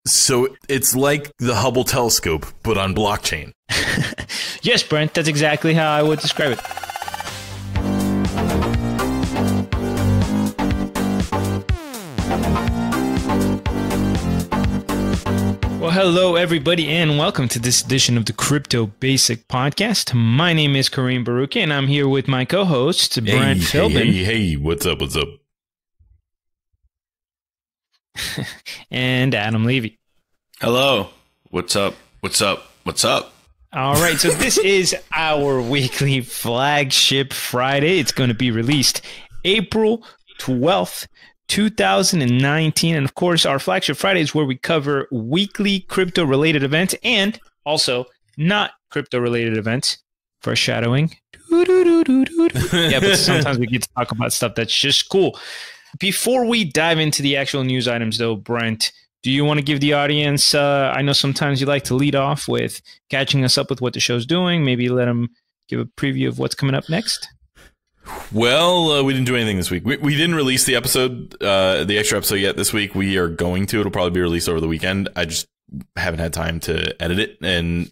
So it's like the Hubble telescope, but on blockchain. Yes, Brent, that's exactly how I would describe it. Well, hello, everybody, and welcome to this edition of the Crypto Basic Podcast. My name is Kareem Baruki, and I'm here with my co-host, Brent Philbin. Hey, what's up? And Adam Levy. Hello. What's up? All right, so this is our weekly flagship Friday. It's going to be released April 12th, 2019. And of course, our flagship Friday is where we cover weekly crypto-related events and also not crypto-related events. Foreshadowing. Yeah, but sometimes we get to talk about stuff that's just cool. Before we dive into the actual news items, though, Brent, do you want to give the audience, I know sometimes you like to lead off with catching us up with what the show's doing. Maybe let them give a preview of what's coming up next. Well, we didn't do anything this week. We didn't release the episode, the extra episode yet this week. We are going to. It'll probably be released over the weekend. I just haven't had time to edit it, and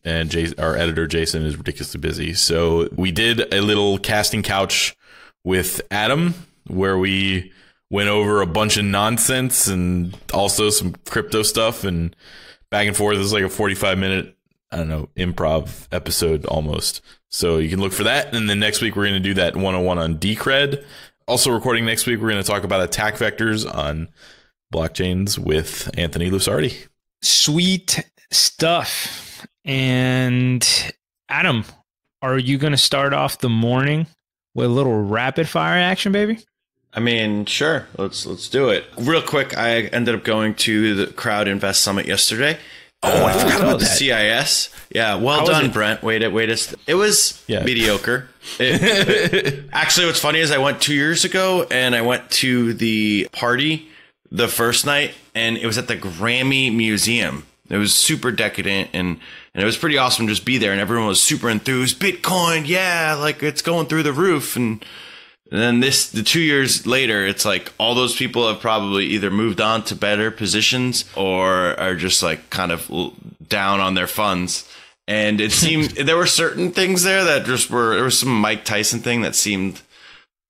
our editor, Jason, is ridiculously busy. So we did a little casting couch with Adam where we went over a bunch of nonsense and also some crypto stuff and back and forth. It was like a 45-minute, I don't know, improv episode almost. So you can look for that. And then next week, we're going to do that 101 on Decred. Also recording next week, we're going to talk about attack vectors on blockchains with Anthony Lusardi. Sweet stuff. And Adam, are you going to start off the morning with a little rapid fire action, baby? I mean, sure. Let's do it. Real quick, I ended up going to the Crowd Invest Summit yesterday. Oh, I forgot about the that. CIS. Yeah, well done, Brent. It was mediocre. Actually, what's funny is I went 2 years ago, and I went to the party the first night, and it was at the Grammy Museum. It was super decadent, and it was pretty awesome to just be there, and everyone was super enthused. Bitcoin, yeah, like it's going through the roof, and then the 2 years later, it's like all those people have probably either moved on to better positions or are just like kind of down on their funds. And it seemed there were certain things there that just there was some Mike Tyson thing that seemed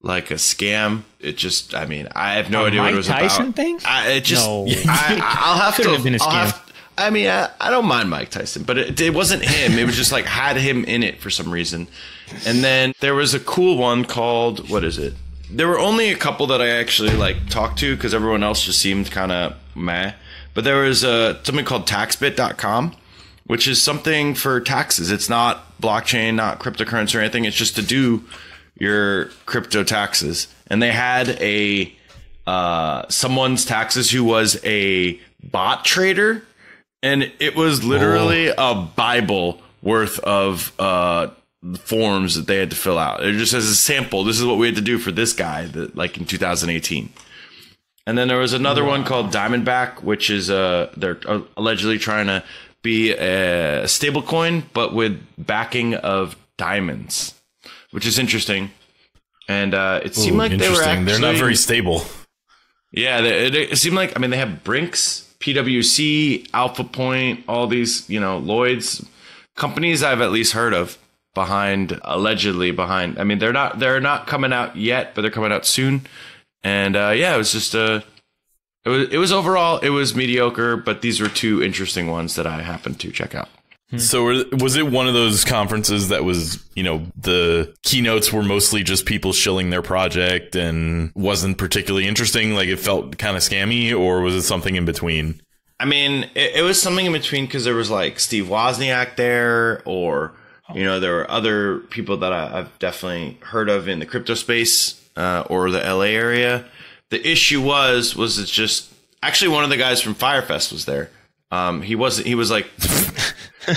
like a scam. It just, I mean, I have no idea what it was about. Mike Tyson thing? I'll have to. Have been a scam. I mean, I don't mind Mike Tyson, but it wasn't him. It was just like had him in it for some reason. And then there was a cool one called, what is it? There were only a couple that I actually like talked to because everyone else just seemed kind of meh. But there was something called taxbit.com, which is something for taxes. It's not blockchain, not cryptocurrency or anything. It's just to do your crypto taxes. And they had someone's taxes who was a bot trader. And it was literally a Bible worth of forms that they had to fill out. It just as a sample. This is what we had to do for this guy, like in 2018. And then there was another one called Diamondback, which is they're allegedly trying to be a stable coin, but with backing of diamonds, which is interesting. And it seemed like they were actually... They're not very stable. Yeah, it seemed like, I mean, they have Brinks, PwC, Alpha Point, all these, Lloyd's companies I've at least heard of allegedly behind. I mean, they're not coming out yet, but they're coming out soon. And it was just it was overall, it was mediocre, but these were two interesting ones that I happened to check out. So was it one of those conferences that was, the keynotes were mostly just people shilling their project and wasn't particularly interesting? Like it felt kind of scammy, or was it something in between? I mean, it was something in between because there was like Steve Wozniak there, or, there were other people that I've definitely heard of in the crypto space or the LA area. The issue was it's just actually one of the guys from Firefest was there. He was like,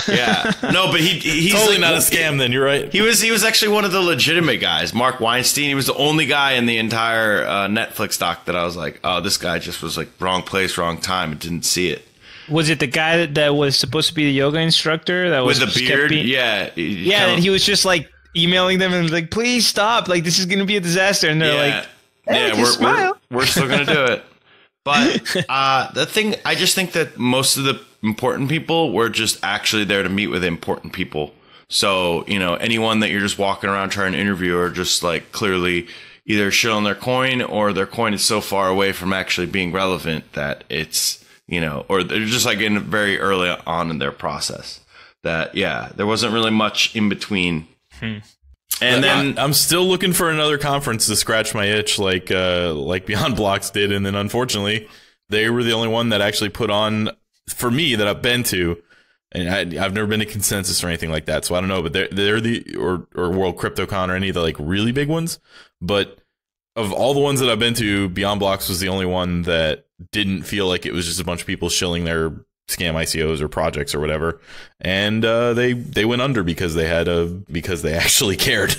yeah, no, but he's totally like, not a scam. Then you're right. He was actually one of the legitimate guys. Mark Weinstein. He was the only guy in the entire Netflix doc that I was like, oh, this guy just was like wrong place, wrong time, and didn't see it. Was it the guy that was supposed to be the yoga instructor that was with the beard? Yeah, and he was just like emailing them and like, please stop, like this is going to be a disaster, and they're like, hey, we're still going to do it. But the thing, I just think that most of the important people were just actually there to meet with important people. So, you know, anyone that you're just walking around trying to interview are just like clearly either shit on their coin, or their coin is so far away from actually being relevant that it's, you know, or they're just like in very early on in their process that, yeah, there wasn't really much in between. And then I'm still looking for another conference to scratch my itch like Beyond Blocks did. And then unfortunately, they were the only one that actually put on, for me, that I've been to. And I've never been to Consensus or anything like that, so I don't know. But they're the or World CryptoCon or any of the like really big ones. But of all the ones that I've been to, Beyond Blocks was the only one that didn't feel like it was just a bunch of people shilling their scam ICOs or projects or whatever. And they went under because they actually cared,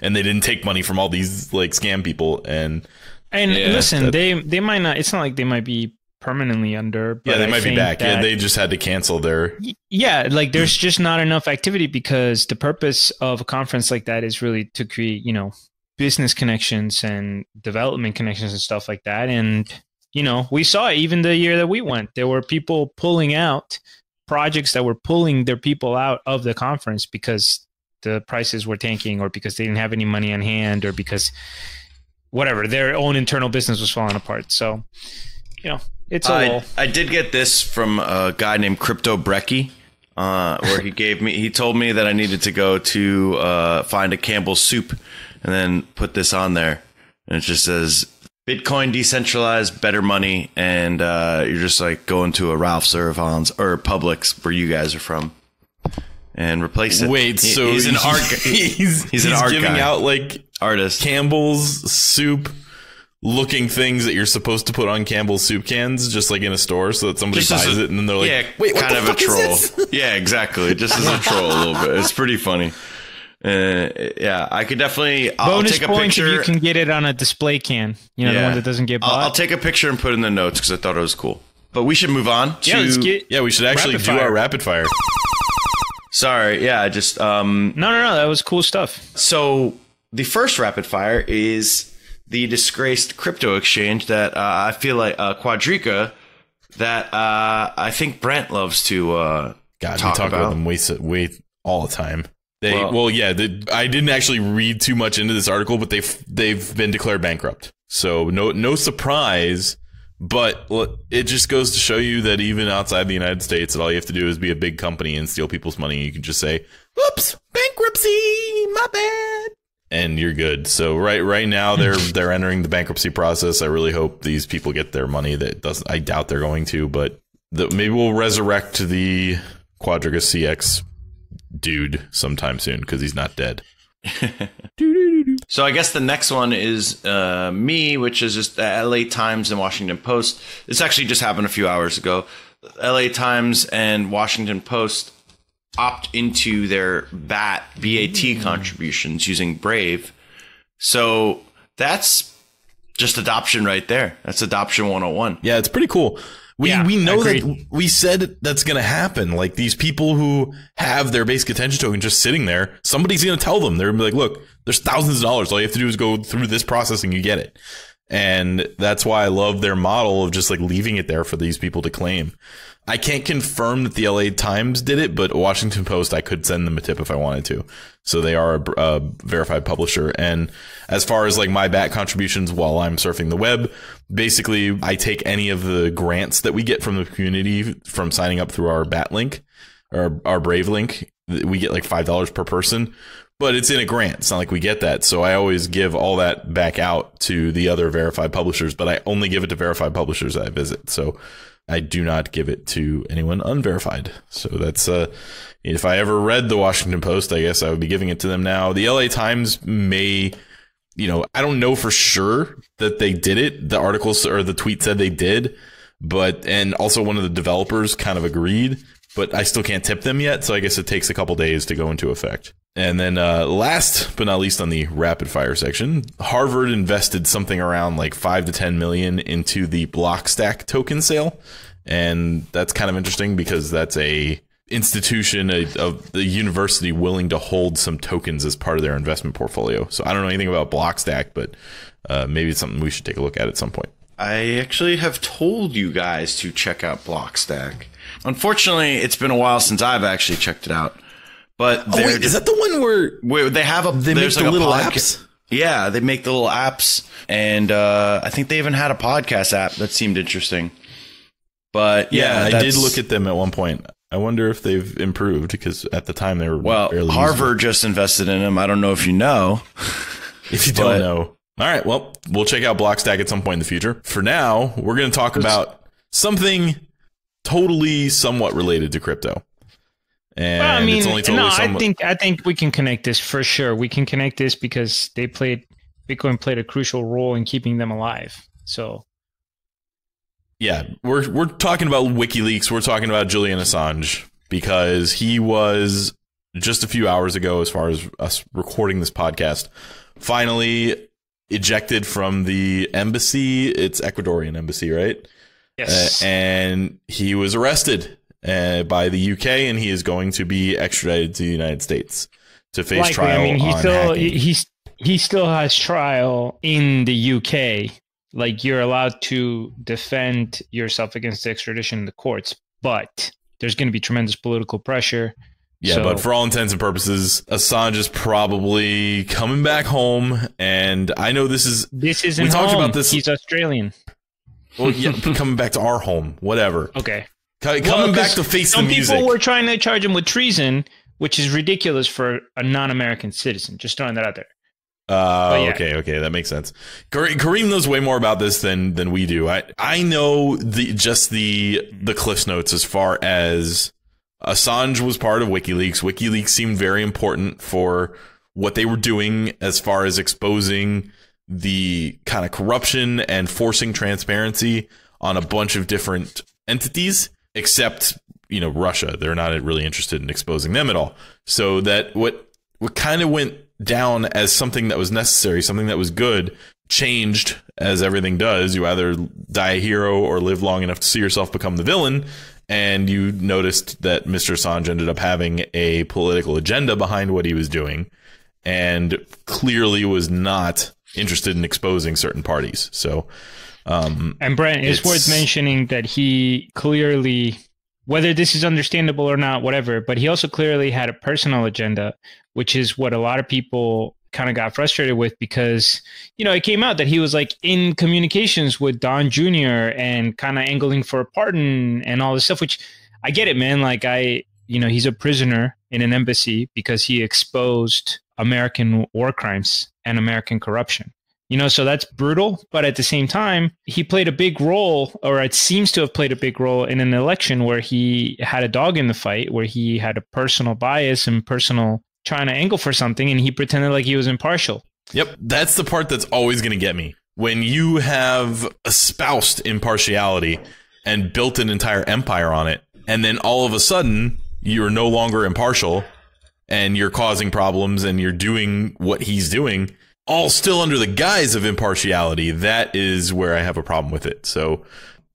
and they didn't take money from all these like scam people. And listen, they might not. It's not like they might be permanently under, but they might be back. Yeah, they just had to cancel their like there's just not enough activity, because the purpose of a conference like that is really to create, you know, business connections and development connections and stuff like that. And, you know, we saw it even the year that we went. There were people pulling out projects that were pulling their people out of the conference because the prices were tanking, or because they didn't have any money on hand, or because whatever, their own internal business was falling apart. So, you know, I did get this from a guy named Crypto Brecky, where he told me that I needed to go to find a Campbell's soup and then put this on there. And it just says Bitcoin decentralized, better money. And you're just like going to a Ralph's or Vaughn's or Publix, where you guys are from, and replace it. Wait, so he's an art he's an art giving guy. Out like artist Campbell's soup looking things that you're supposed to put on Campbell's soup cans, just like in a store, so that somebody buys it and then they're like, wait, what kind the of fuck a troll. is this? Yeah, exactly. Just as a troll a little bit. It's pretty funny. Yeah, I could definitely. I'll take a picture. If you can get it on a display can, you know, the one that doesn't get bought. I'll take a picture and put it in the notes because I thought it was cool. But we should move on to. We should actually do our rapid fire. Sorry, I just. No, that was cool stuff. So the first rapid fire is the disgraced crypto exchange that I feel like Quadriga, that I think Brent loves to talk about them way all the time. I didn't actually read too much into this article, but they've been declared bankrupt. So no surprise, but it just goes to show you that even outside the United States, that all you have to do is be a big company and steal people's money. You can just say, "Oops, bankruptcy, my bad." And you're good. So right now they're entering the bankruptcy process. I really hope these people get their money. I doubt they're going to, but maybe we'll resurrect the Quadriga CX dude sometime soon, because he's not dead. So I guess the next one is me, which is just the LA Times and Washington Post. This actually just happened a few hours ago. LA Times and Washington Post opt into their BAT contributions using Brave. So that's just adoption right there. That's adoption 101. Yeah, it's pretty cool. We know that we said that's going to happen. Like, these people who have their basic attention token just sitting there, somebody's going to tell them. They're going to be like, look, there's thousands of dollars. All you have to do is go through this process and you get it. And that's why I love their model of just like leaving it there for these people to claim. I can't confirm that the LA Times did it, but Washington Post, I could send them a tip if I wanted to. So they are a verified publisher. And as far as like my BAT contributions while I'm surfing the web, basically I take any of the grants that we get from the community from signing up through our BAT link, or our Brave link. We get like $5 per person, but it's in a grant. It's not like we get that. So I always give all that back out to the other verified publishers, but I only give it to verified publishers that I visit. So I do not give it to anyone unverified. So that's, if I ever read the Washington Post, I guess I would be giving it to them now. The LA Times may, I don't know for sure that they did it. The articles or the tweet said they did, and also one of the developers kind of agreed, but I still can't tip them yet. So I guess it takes a couple days to go into effect. And then last but not least on the rapid fire section, Harvard invested something around like 5 to 10 million into the Blockstack token sale. And that's kind of interesting because that's a institution of the university willing to hold some tokens as part of their investment portfolio. So I don't know anything about Blockstack, but maybe it's something we should take a look at some point. I actually have told you guys to check out Blockstack. Unfortunately, it's been a while since I've actually checked it out. But is that the one where they have they make the little apps? Yeah, they make the little apps, and I think they even had a podcast app that seemed interesting. But yeah, I did look at them at one point. I wonder if they've improved, because at the time they were barely Harvard just invested in them. I don't know if you know. If you don't know. All right, well, we'll check out Blockstack at some point in the future. For now, we're going to talk about something totally somewhat related to crypto. And well, I mean, it's only totally I think we can connect this for sure. We can connect this because Bitcoin played a crucial role in keeping them alive. So yeah, we're talking about WikiLeaks. We're talking about Julian Assange, because he was just a few hours ago, as far as us recording this podcast, finally ejected from the embassy. It's Ecuadorian embassy, right? Yes. And he was arrested by the UK, and he is going to be extradited to the United States to face trial. I mean, he still has trial in the UK. Like, you're allowed to defend yourself against extradition in the courts, but there's going to be tremendous political pressure. Yeah, but for all intents and purposes, Assange is probably coming back home, and I know this isn't we talked about this. He's Australian. Well, yeah, coming back to our home, whatever. Okay. Coming back to face the music. Some people were trying to charge him with treason, which is ridiculous for a non-American citizen. Just throwing that out there. Yeah. Okay, that makes sense. Kareem knows way more about this than we do. I know the Cliffs Notes as far as Assange was part of WikiLeaks. WikiLeaks seemed very important for what they were doing as far as exposing the kind of corruption and forcing transparency on a bunch of different entities, except, Russia. They're not really interested in exposing them at all. So that what kind of went down as something that was necessary, something that was good, changed, as everything does. You either die a hero or live long enough to see yourself become the villain. And you noticed that Mr. Assange ended up having a political agenda behind what he was doing, and clearly was not interested in exposing certain parties. So, and Brent, it's worth mentioning that he clearly, whether this is understandable or not, whatever, but he also clearly had a personal agenda, which is what a lot of people kind of got frustrated with, because, it came out that he was like in communications with Don Jr. and kind of angling for a pardon and all this stuff, which I get it, man. Like he's a prisoner in an embassy because he exposed American war crimes and American corruption. So that's brutal. But at the same time, he played a big role, or it seems to have played a big role, in an election where he had a dog in the fight, where he had a personal bias and personal trying to angle for something, and he pretended like he was impartial. Yep. That's the part that's always going to get me. When you have espoused impartiality and built an entire empire on it, and then all of a sudden you're no longer impartial and you're causing problems and you're doing what he's doing, all still under the guise of impartiality, that is where I have a problem with it. So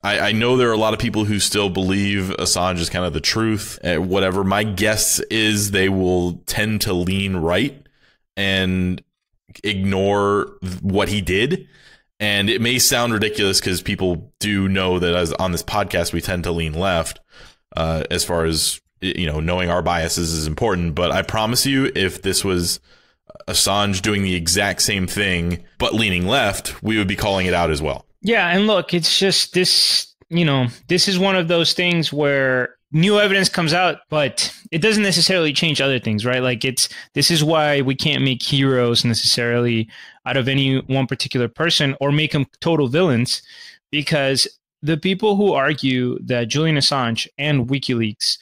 I know there are a lot of people who still believe Assange is kind of the truth, whatever. My guess is they will tend to lean right and ignore what he did. And it may sound ridiculous because people do know that as on this podcast, we tend to lean left as far as, knowing our biases is important. But I promise you, if this was Assange doing the exact same thing, but leaning left, we would be calling it out as well. Yeah. And look, it's just this, this is one of those things where new evidence comes out, but it doesn't necessarily change other things, right? Like this is why we can't make heroes necessarily out of any one particular person or make them total villains, because the people who argue that Julian Assange and WikiLeaks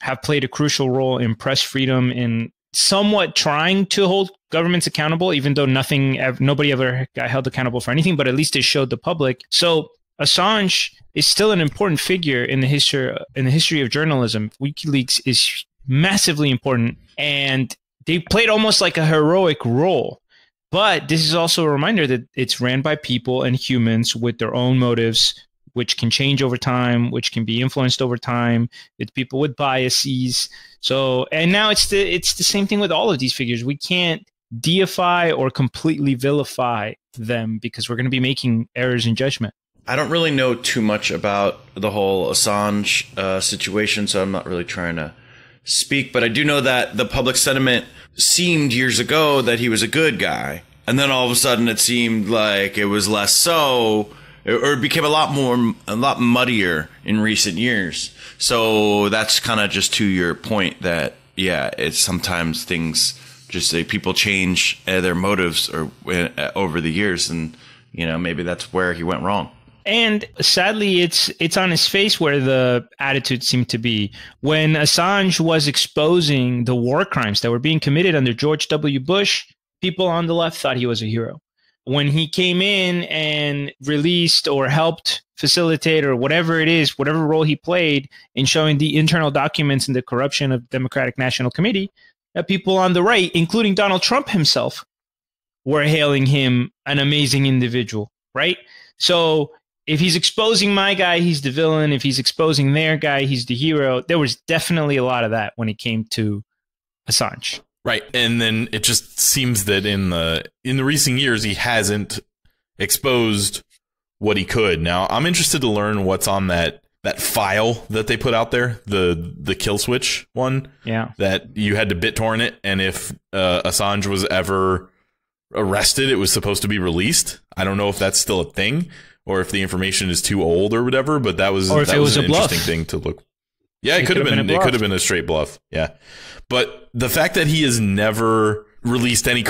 have played a crucial role in press freedom, in somewhat trying to hold governments accountable, even though nobody ever got held accountable for anything, but at least it showed the public. So Assange is still an important figure in the history of journalism. WikiLeaks is massively important, and they played almost like a heroic role. But this is also a reminder that it's ran by people and humans with their own motives, which can change over time, which can be influenced over time. It's people with biases. So, and now it's the same thing with all of these figures. We can't deify or completely vilify them because we're going to be making errors in judgment. I don't really know too much about the whole Assange situation, so I'm not really trying to speak. But I do know that the public sentiment seemed years ago that he was a good guy. And then all of a sudden it seemed like it was less so, or it became a lot muddier in recent years. So that's kind of just to your point that, yeah, it's sometimes things just people change their motives or over the years. And, you know, maybe that's where he went wrong. And sadly, it's on his face where the attitude seemed to be. When Assange was exposing the war crimes that were being committed under George W. Bush, people on the left thought he was a hero. When he came in and released or helped facilitate or whatever it is, whatever role he played in showing the internal documents and the corruption of Democratic National Committee, people on the right, including Donald Trump himself, were hailing him an amazing individual, right? So if he's exposing my guy, he's the villain. If he's exposing their guy, he's the hero. There was definitely a lot of that when it came to Assange. Right. And then it just seems that in the recent years, he hasn't exposed what he could. Now, I'm interested to learn what's on that file that they put out there, the kill switch one. Yeah. That you had to BitTorrent it. And if Assange was ever arrested, it was supposed to be released. I don't know if that's still a thing or if the information is too old or whatever, but that was, or if that it was was an a interesting bluff. thing to look. Yeah, it could have been. It could have been a straight bluff. Yeah, but the fact that he has never released any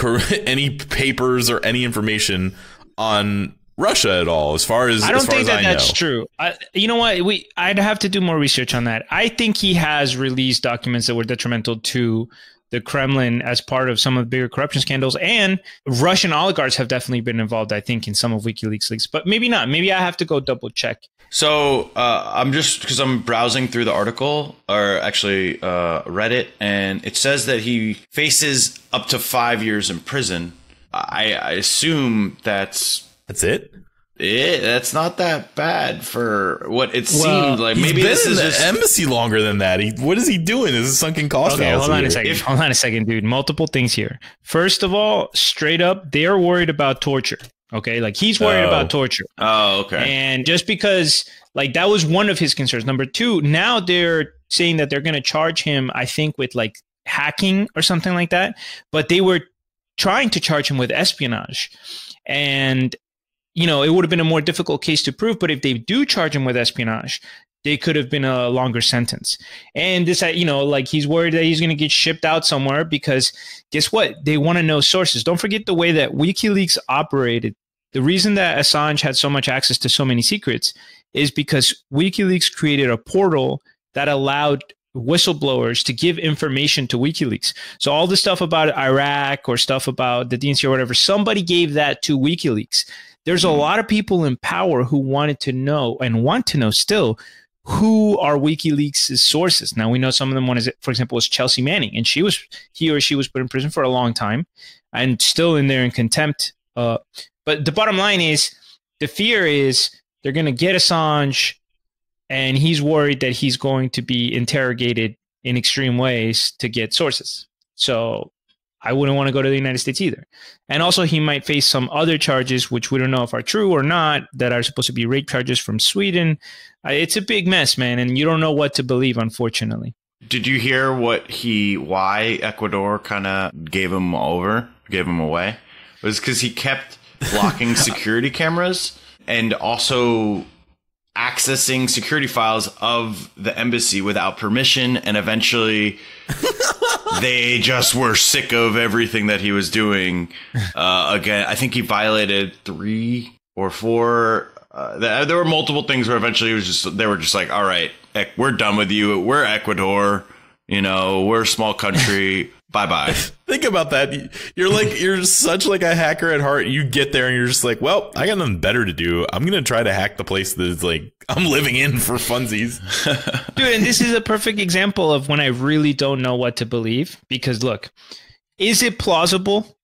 papers or any information on Russia at all, as far as I don't think that's know. True. You know what? I'd have to do more research on that. I think he has released documents that were detrimental to the Kremlin as part of some of the bigger corruption scandals, and Russian oligarchs have definitely been involved, I think, in some of WikiLeaks leaks, but maybe not. Maybe I have to go double check. So I'm just, because I'm browsing through the article, or actually Reddit, and it says that he faces up to 5 years in prison. I assume that's it. That's not that bad for what it seemed like. Maybe this is the embassy longer than that. What is he doing? This is sunken cost fallacy. Hold on a second, dude. Multiple things here. First of all, straight up, they're worried about torture. Okay, like he's worried about torture. Oh, okay. And just because, like, that was one of his concerns. Number two, now they're saying that they're going to charge him, I think, with like hacking or something like that. But they were trying to charge him with espionage. And, you know, it would have been a more difficult case to prove. But if they do charge him with espionage, they could have been a longer sentence. And this, you know, like he's worried that he's going to get shipped out somewhere because guess what? They want to know sources. Don't forget the way that WikiLeaks operated. The reason that Assange had so much access to so many secrets is because WikiLeaks created a portal that allowed whistleblowers to give information to WikiLeaks. So all the stuff about Iraq or stuff about the DNC or whatever, somebody gave that to WikiLeaks. There's a lot of people in power who wanted to know and want to know still who are WikiLeaks' sources. Now we know some of them. One is, for example, was Chelsea Manning, and he or she was put in prison for a long time and still in there in contempt. But the bottom line is, the fear is they're going to get Assange, and he's worried that he's going to be interrogated in extreme ways to get sources. So I wouldn't want to go to the United States either. And also he might face some other charges, which we don't know if are true or not, that are supposed to be rape charges from Sweden. It's a big mess, man, and you don't know what to believe, unfortunately. Did you hear why Ecuador kind of gave him away? It was because he kept blocking security cameras and also accessing security files of the embassy without permission, and eventually they just were sick of everything that he was doing. Again, I think he violated 3 or 4. There were multiple things where eventually they were just like, all right, we're done with you. We're Ecuador. You know, we're a small country. Bye-bye. Think about that. You're such like a hacker at heart. You get there and you're just like, well, I got nothing better to do. I'm going to try to hack the place that's like I'm living in for funsies. Dude, and this is a perfect example of when I really don't know what to believe. Because look, is it plausible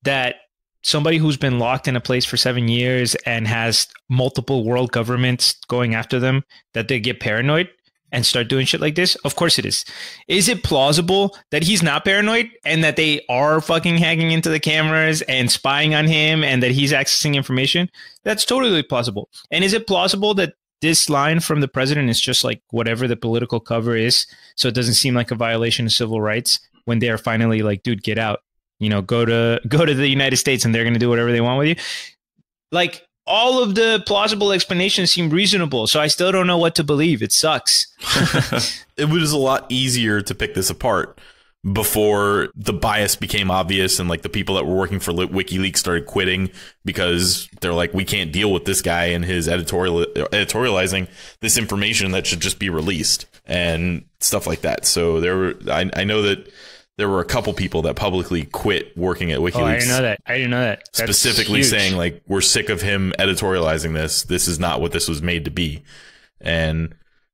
that somebody who's been locked in a place for 7 years and has multiple world governments going after them, that they get paranoid? and start doing shit like this? Of course it is. Is it plausible that he's not paranoid and that they are fucking hacking into the cameras and spying on him and that he's accessing information? That's totally plausible. And is it plausible that this line from the president is just like whatever the political cover is, so it doesn't seem like a violation of civil rights when they are finally like, dude, get out, go to the United States and they're going to do whatever they want with you? Like, all of the plausible explanations seem reasonable, so I still don't know what to believe. It sucks. It was a lot easier to pick this apart before the bias became obvious and like the people that were working for WikiLeaks started quitting because they're like, we can't deal with this guy and his editorializing this information that should just be released and stuff like that. So I know that there were a couple people that publicly quit working at WikiLeaks. Oh, I didn't know that. That's specifically huge. Saying like, we're sick of him editorializing this. This is not what this was made to be. And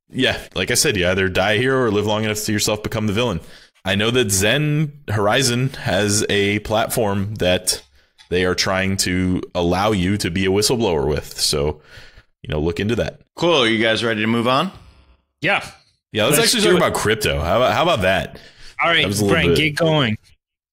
yeah, like I said, you either die here or live long enough to see yourself become the villain. I know that Zen Horizon has a platform that they are trying to allow you to be a whistleblower with. So, look into that. Cool. Are you guys ready to move on? Yeah. Yeah. Let's actually talk about crypto. How about that? All right, Brent, get going.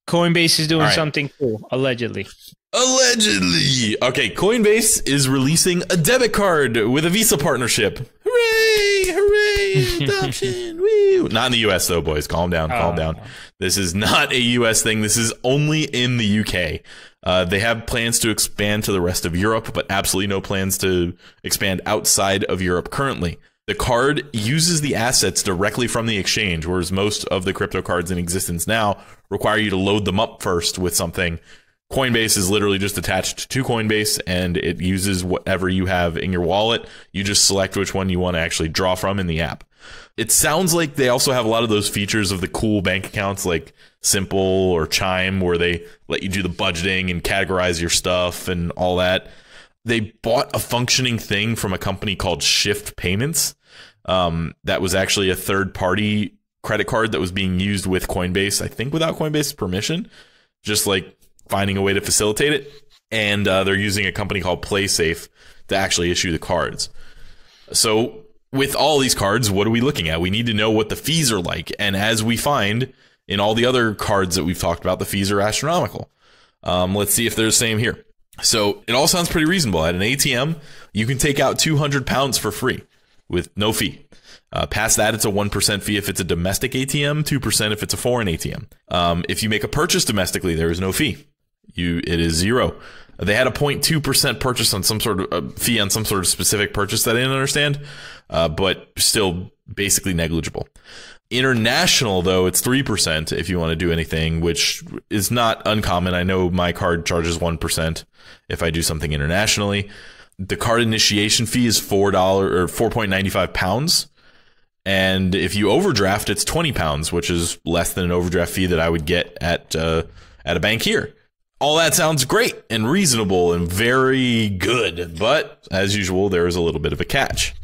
Coinbase is doing something cool, allegedly. Allegedly. Okay, Coinbase is releasing a debit card with a Visa partnership. Hooray! Hooray! Adoption! Woo! Not in the US, though, boys. Calm down. Calm down. This is not a US thing. This is only in the UK. They have plans to expand to the rest of Europe, but absolutely no plans to expand outside of Europe currently. The card uses the assets directly from the exchange, whereas most of the crypto cards in existence now require you to load them up first with something. Coinbase is literally just attached to Coinbase, and it uses whatever you have in your wallet. You just select which one you want to actually draw from in the app. It sounds like they also have a lot of those features of the cool bank accounts like Simple or Chime, where they let you do the budgeting and categorize your stuff and all that. They bought a functioning thing from a company called Shift Payments. That was actually a third-party credit card that was being used with Coinbase, I think without Coinbase's permission, just like finding a way to facilitate it. And they're using a company called PlaySafe to actually issue the cards. So with all these cards, what are we looking at? We need to know what the fees are like. And as we find in all the other cards that we've talked about, the fees are astronomical. Let's see if they're the same here. So it all sounds pretty reasonable. At an ATM, you can take out £200 for free with no fee. Past that, it's a 1% fee if it's a domestic ATM, 2% if it's a foreign ATM. If you make a purchase domestically, there is no fee. It is zero. They had a 0.2% purchase on some sort of fee on some sort of specific purchase that I didn't understand, but still basically negligible. International, though, it's 3% if you want to do anything, which is not uncommon. I know my card charges 1% if I do something internationally. The card initiation fee is $4 or 4.95 pounds. And if you overdraft, it's 20 pounds, which is less than an overdraft fee that I would get at a bank here. All that sounds great and reasonable and very good. But as usual, there is a little bit of a catch.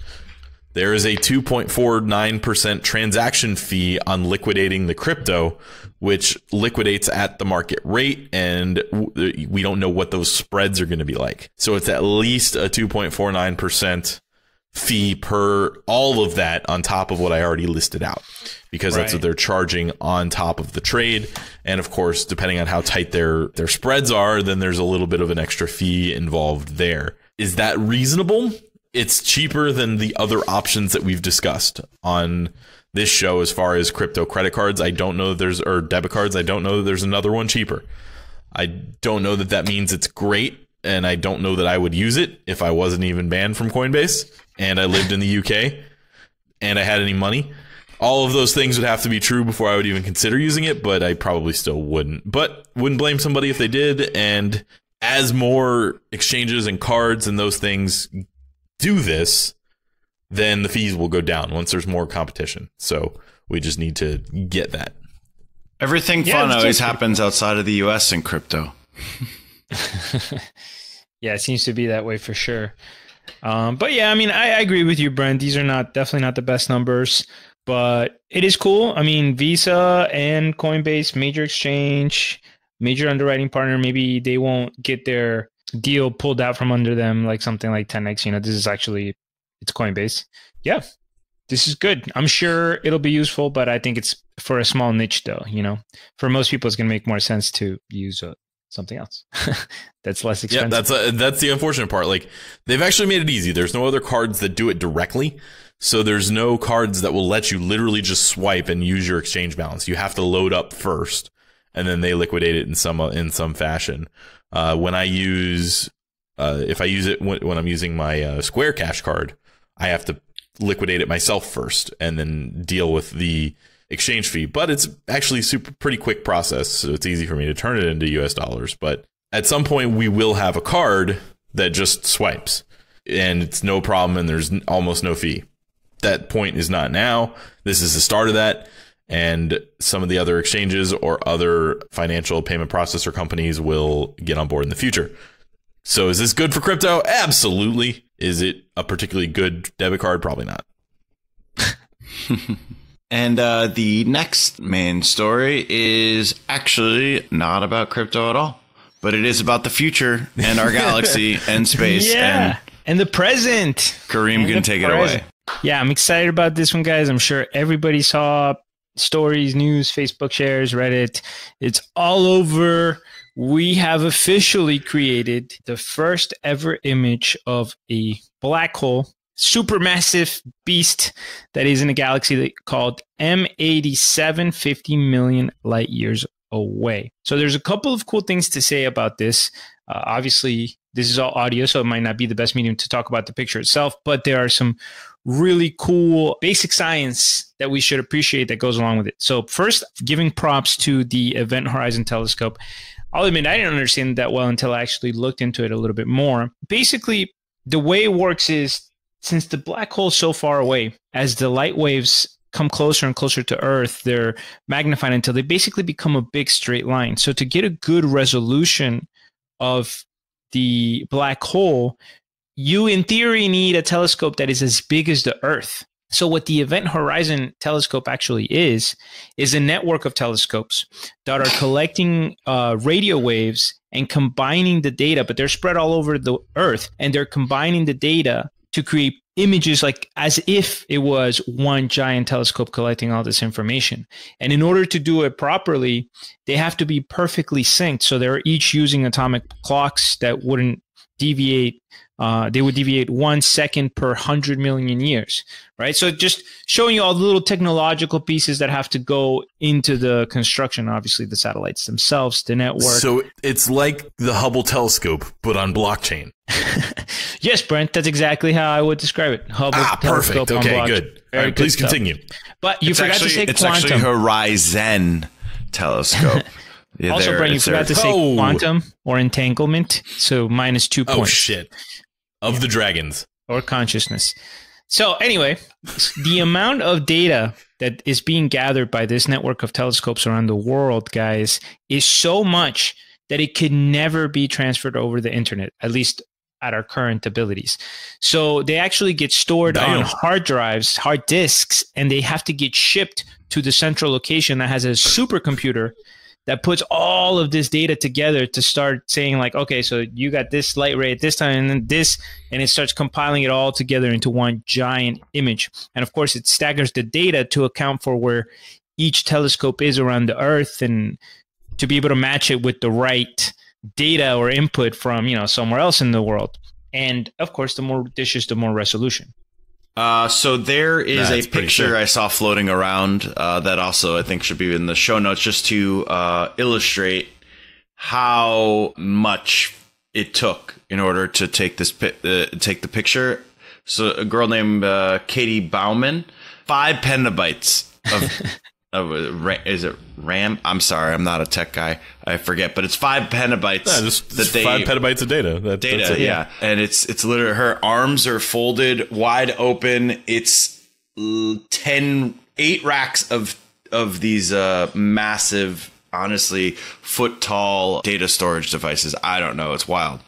There is a 2.49% transaction fee on liquidating the crypto, which liquidates at the market rate, and we don't know what those spreads are going to be like. So it's at least a 2.49% fee per all of that on top of what I already listed out, because that's what they're charging on top of the trade. And of course, depending on how tight their spreads are, then there's a little bit of an extra fee involved there. Is that reasonable? It's cheaper than the other options that we've discussed on this show as far as crypto credit cards. I don't know that or debit cards. I don't know that there's another one cheaper. I don't know that means it's great, and I don't know that I would use it if I wasn't even banned from Coinbase and I lived in the UK and I had any money. All of those things would have to be true before I would even consider using it, but I probably still wouldn't. But wouldn't blame somebody if they did. And as more exchanges and cards and those things do this, then the fees will go down once there's more competition. So we just need to get that. Everything fun always happens outside of the US in crypto. Yeah, it seems to be that way for sure. But yeah, I mean, I agree with you, Brent. These are definitely not the best numbers, but it is cool. I mean, Visa and Coinbase, major exchange, major underwriting partner, maybe they won't get their deal pulled out from under them like something like 10x. This is actually, it's Coinbase. Yeah, this is good. I'm sure it'll be useful, but I think it's for a small niche, though. For most people, it's going to make more sense to use something else that's less expensive. Yeah, that's the unfortunate part. Like, they've actually made it easy. There's no other cards that do it directly. So there's no cards that will let you literally just swipe and use your exchange balance. You have to load up first, and then they liquidate it in some fashion. When I use, if I use it when I'm using my Square Cash card, I have to liquidate it myself first and then deal with the exchange fee. But it's actually pretty quick process, so it's easy for me to turn it into US dollars. But at some point, we will have a card that just swipes, and it's no problem, and there's almost no fee. That point is not now. This is the start of that. And some of the other exchanges or other financial payment processor companies will get on board in the future. So is this good for crypto? Absolutely. Is it a particularly good debit card? Probably not. And the next main story is actually not about crypto at all, but it is about the future and our galaxy and space. Yeah, and the present. Kareem can take it away. Yeah, I'm excited about this one, guys. I'm sure everybody saw stories, news, Facebook shares, Reddit. It's all over. We have officially created the first ever image of a black hole, supermassive beast that is in a galaxy called M87, 50 million light years away. So there's a couple of cool things to say about this. Obviously, this is all audio, so it might not be the best medium to talk about the picture itself, but there are some really cool basic science that we should appreciate that goes along with it. So first, giving props to the Event Horizon Telescope. I'll admit I didn't understand that well until I actually looked into it a little bit more. Basically, the way it works is, since the black hole is so far away, as the light waves come closer and closer to Earth, they're magnified until they basically become a big straight line. So to get a good resolution of the black hole, you in theory need a telescope that is as big as the Earth. So what the Event Horizon Telescope actually is a network of telescopes that are collecting radio waves and combining the data, but they're spread all over the Earth, and they're combining the data to create images like as if it was one giant telescope collecting all this information. And in order to do it properly, they have to be perfectly synced. So they're each using atomic clocks that wouldn't deviate. They would deviate 1 second per 100 million years, right? So just showing you all the little technological pieces that have to go into the construction, obviously the satellites themselves, the network. So it's like the Hubble telescope, but on blockchain. Yes, Brent, that's exactly how I would describe it. Hubble telescope perfect. Okay, good. All right, please continue. But you forgot to say it's quantum. It's actually Horizon Telescope. Yeah, also, Brent, you forgot to say quantum or entanglement, so minus 2 points. Oh, shit. Of the dragons. Or consciousness. So anyway, the amount of data that is being gathered by this network of telescopes around the world, guys, is so much that it could never be transferred over the internet, at least at our current abilities. So they actually get stored on hard drives, hard disks, and they have to get shipped to the central location that has a supercomputer that puts all of this data together to start saying like, okay, so you got this light ray at this time and then this, and it starts compiling it all together into one giant image. And of course, it staggers the data to account for where each telescope is around the Earth and to be able to match it with the right data or input from, somewhere else in the world. And of course, the more dishes, the more resolution. So there is a picture I saw floating around that also I think should be in the show notes just to illustrate how much it took in order to take this take the picture. So a girl named Katie Bauman, 5 petabytes of is it RAM? I'm sorry, I'm not a tech guy. I forget, but it's 5 petabytes. Yeah, just 5 petabytes of data. That's it. Yeah, and it's literally her arms are folded wide open. It's 8 racks of these massive, honestly, foot tall data storage devices. I don't know. It's wild.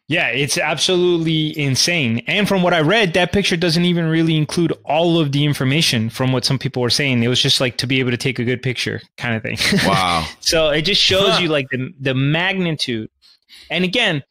Yeah, it's absolutely insane. And from what I read, that picture doesn't even really include all of the information from what some people were saying. It was just like to be able to take a good picture kind of thing. Wow. So it just shows you like the magnitude. And again,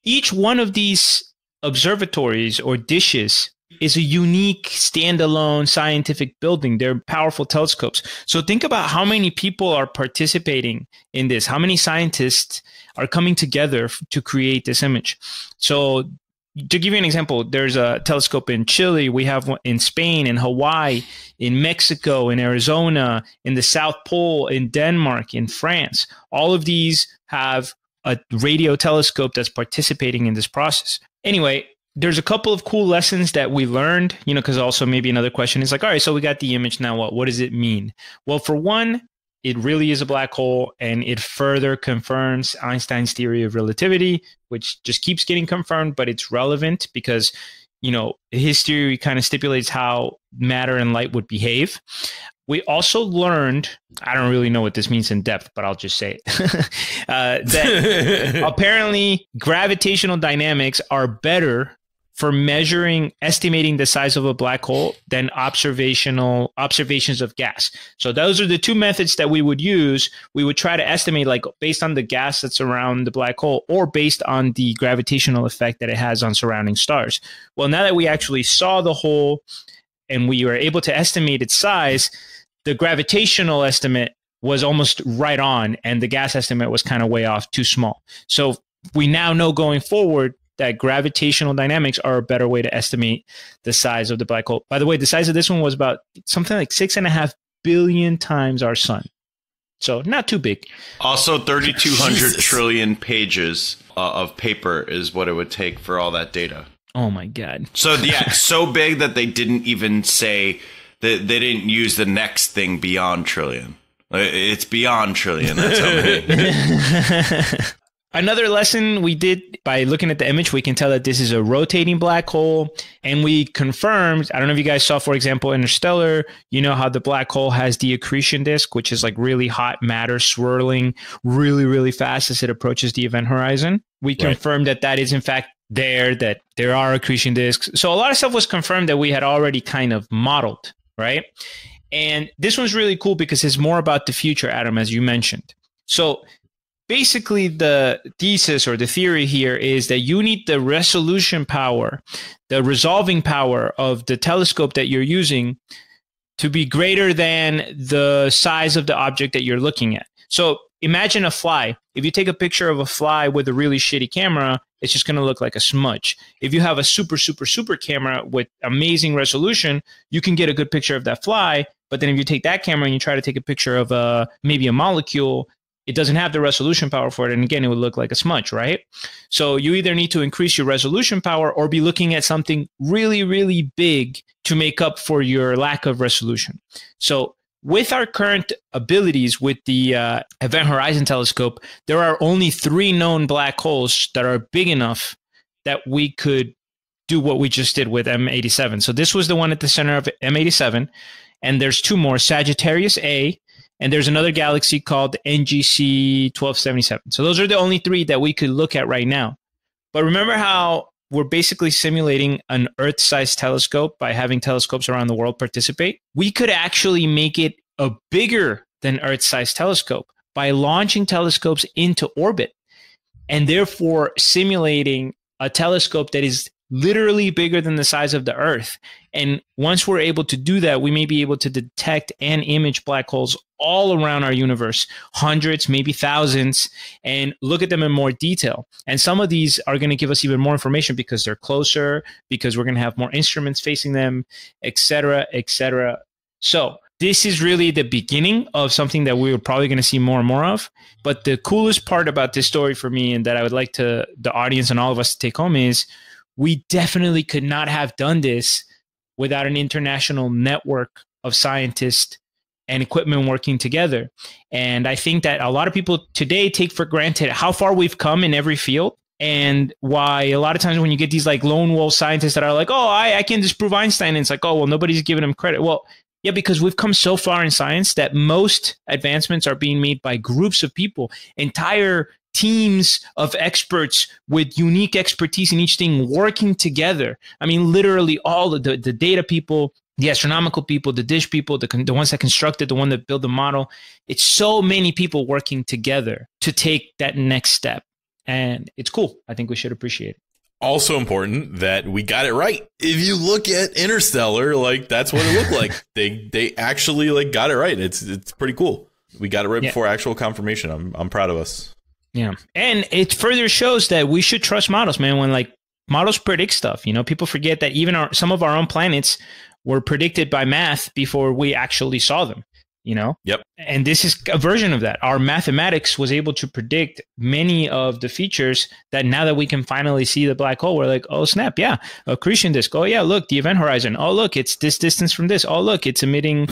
each one of these observatories or dishes is a unique standalone scientific building. They're powerful telescopes. So think about how many people are participating in this. How many scientists are coming together to create this image? So to give you an example, there's a telescope in Chile. We have one in Spain, in Hawaii, in Mexico, in Arizona, in the South Pole, in Denmark, in France. All of these have a radio telescope that's participating in this process. Anyway, there's a couple of cool lessons that we learned, because also maybe another question is like, all right, so we got the image, now what? What does it mean? Well, for one, it really is a black hole, and it further confirms Einstein's theory of relativity, which just keeps getting confirmed, but it's relevant because, his theory kind of stipulates how matter and light would behave. We also learned, I don't really know what this means in depth, but I'll just say it, that apparently gravitational dynamics are better for estimating the size of a black hole than observations of gas. So those are the two methods that we would use. We would try to estimate based on the gas that's around the black hole or based on the gravitational effect that it has on surrounding stars. Well, now that we actually saw the hole and we were able to estimate its size, the gravitational estimate was almost right on, and the gas estimate was kind of way off, too small. So we now know going forward that gravitational dynamics are a better way to estimate the size of the black hole. By the way, the size of this one was about something like 6.5 billion times our sun. So not too big. Also, 3,200 trillion pages of paper is what it would take for all that data. Oh, my God. So, yeah, so big that they didn't even say that they didn't use the next thing beyond trillion. It's beyond trillion. That's how many. Another lesson we did by looking at the image, we can tell that this is a rotating black hole. And we confirmed, I don't know if you guys saw, for example, Interstellar, how the black hole has the accretion disk, which is like really hot matter swirling really, really fast as it approaches the event horizon. We confirmed that is in fact that there are accretion disks. So a lot of stuff was confirmed that we had already kind of modeled, right? And this one's really cool because it's more about the future, Adam, as you mentioned. So basically, the thesis or the theory here is that you need the resolution power, the resolving power of the telescope that you're using to be greater than the size of the object that you're looking at. So imagine a fly. If you take a picture of a fly with a really shitty camera, it's just going to look like a smudge. If you have a super, super, super camera with amazing resolution, you can get a good picture of that fly. But then if you take that camera and you try to take a picture of maybe a molecule, it doesn't have the resolution power for it. And again, it would look like a smudge, right? So you either need to increase your resolution power or be looking at something really, really big to make up for your lack of resolution. So with our current abilities with the Event Horizon Telescope, there are only 3 known black holes that are big enough that we could do what we just did with M87. So this was the one at the center of M87. And there's 2 more, Sagittarius A, and there's another galaxy called NGC 1277. So those are the only 3 that we could look at right now. But remember how we're basically simulating an Earth-sized telescope by having telescopes around the world participate? We could actually make it a bigger than Earth-sized telescope by launching telescopes into orbit and therefore simulating a telescope that is literally bigger than the size of the Earth. And once we're able to do that, we may be able to detect and image black holes all around our universe, hundreds, maybe thousands, and look at them in more detail. And some of these are going to give us even more information because they're closer, because we're going to have more instruments facing them, et cetera, et cetera. So this is really the beginning of something that we're probably going to see more and more of. But the coolest part about this story for me, and that I would like the audience and all of us to take home, is we definitely could not have done this without an international network of scientists and equipment working together. And I think that a lot of people today take for granted how far we've come in every field, and why a lot of times when you get these like lone wolf scientists that are like, oh, I can disprove Einstein, and it's like, oh, well, nobody's giving him credit. Well, yeah, because we've come so far in science that most advancements are being made by groups of people, entire teams of experts with unique expertise in each thing working together. I mean, literally all of the data people, the astronomical people, the dish people, the ones that constructed, the one that built the model. It's so many people working together to take that next step. And it's cool. I think we should appreciate it. also important that we got it right. If you look at Interstellar, like that's what it looked like. They actually like got it right. It's pretty cool. We got it right before actual confirmation. I'm proud of us. Yeah. And it further shows that we should trust models, man, when like models predict stuff. You know, people forget that even some of our own planets were predicted by math before we actually saw them, you know? Yep. And this is a version of that. Our mathematics was able to predict many of the features that now that we can finally see the black hole, we're like, oh, snap, yeah. Accretion disk. Oh, yeah, look, the event horizon. Oh, look, it's this distance from this. Oh, look, it's emitting,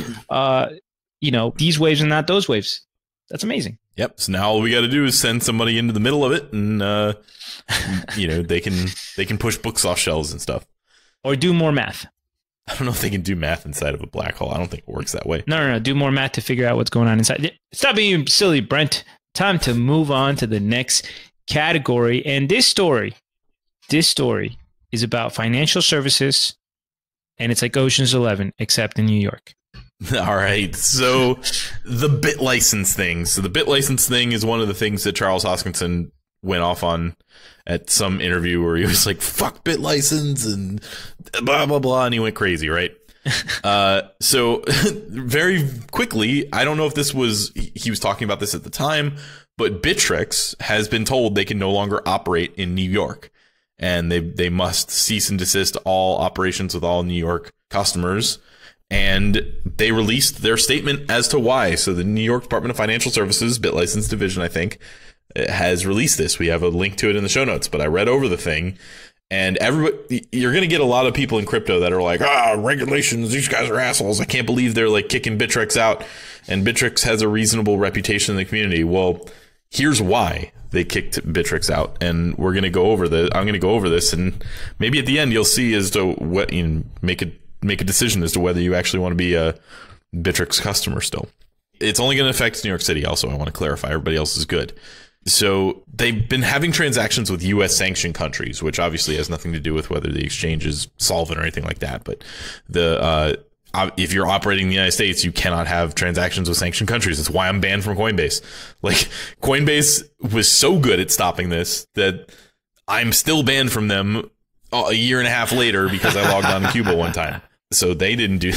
these waves and not those waves. That's amazing. Yep. So now all we got to do is send somebody into the middle of it and, they can push books off shelves and stuff. Or do more math. I don't know if they can do math inside of a black hole. I don't think it works that way. No. Do more math to figure out what's going on inside. Stop being silly, Brent. Time to move on to the next category. And this story is about financial services, and it's like Ocean's 11, except in New York. All right. So the bit license thing. So the bit license thing is one of the things that Charles Hoskinson went off on at some interview where he was like, fuck bit license and blah, blah, blah. And he went crazy, right? So very quickly, I don't know if he was talking about this at the time, but Bittrex has been told they can no longer operate in New York. And they must cease and desist all operations with all New York customers. And they released their statement as to why. So the New York Department of Financial Services, Bit License Division, I think, has released this. We have a link to it in the show notes, but I read over the thing, and you're going to get a lot of people in crypto that are like, regulations, these guys are assholes. I can't believe they're like kicking Bittrex out, and Bittrex has a reasonable reputation in the community. Well, here's why they kicked Bittrex out, and we're going to go over I'm going to go over this, and maybe at the end you'll see as to what make a decision as to whether you actually want to be a Bittrex customer still. It's only going to affect New York City. Also, I want to clarify, everybody else is good. So they've been having transactions with U.S. sanctioned countries, which obviously has nothing to do with whether the exchange is solvent or anything like that. But if you're operating in the United States, you cannot have transactions with sanctioned countries. That's why I'm banned from Coinbase. Like, Coinbase was so good at stopping this that I'm still banned from them a year and a half later because I logged on to Cuba one time. So they didn't do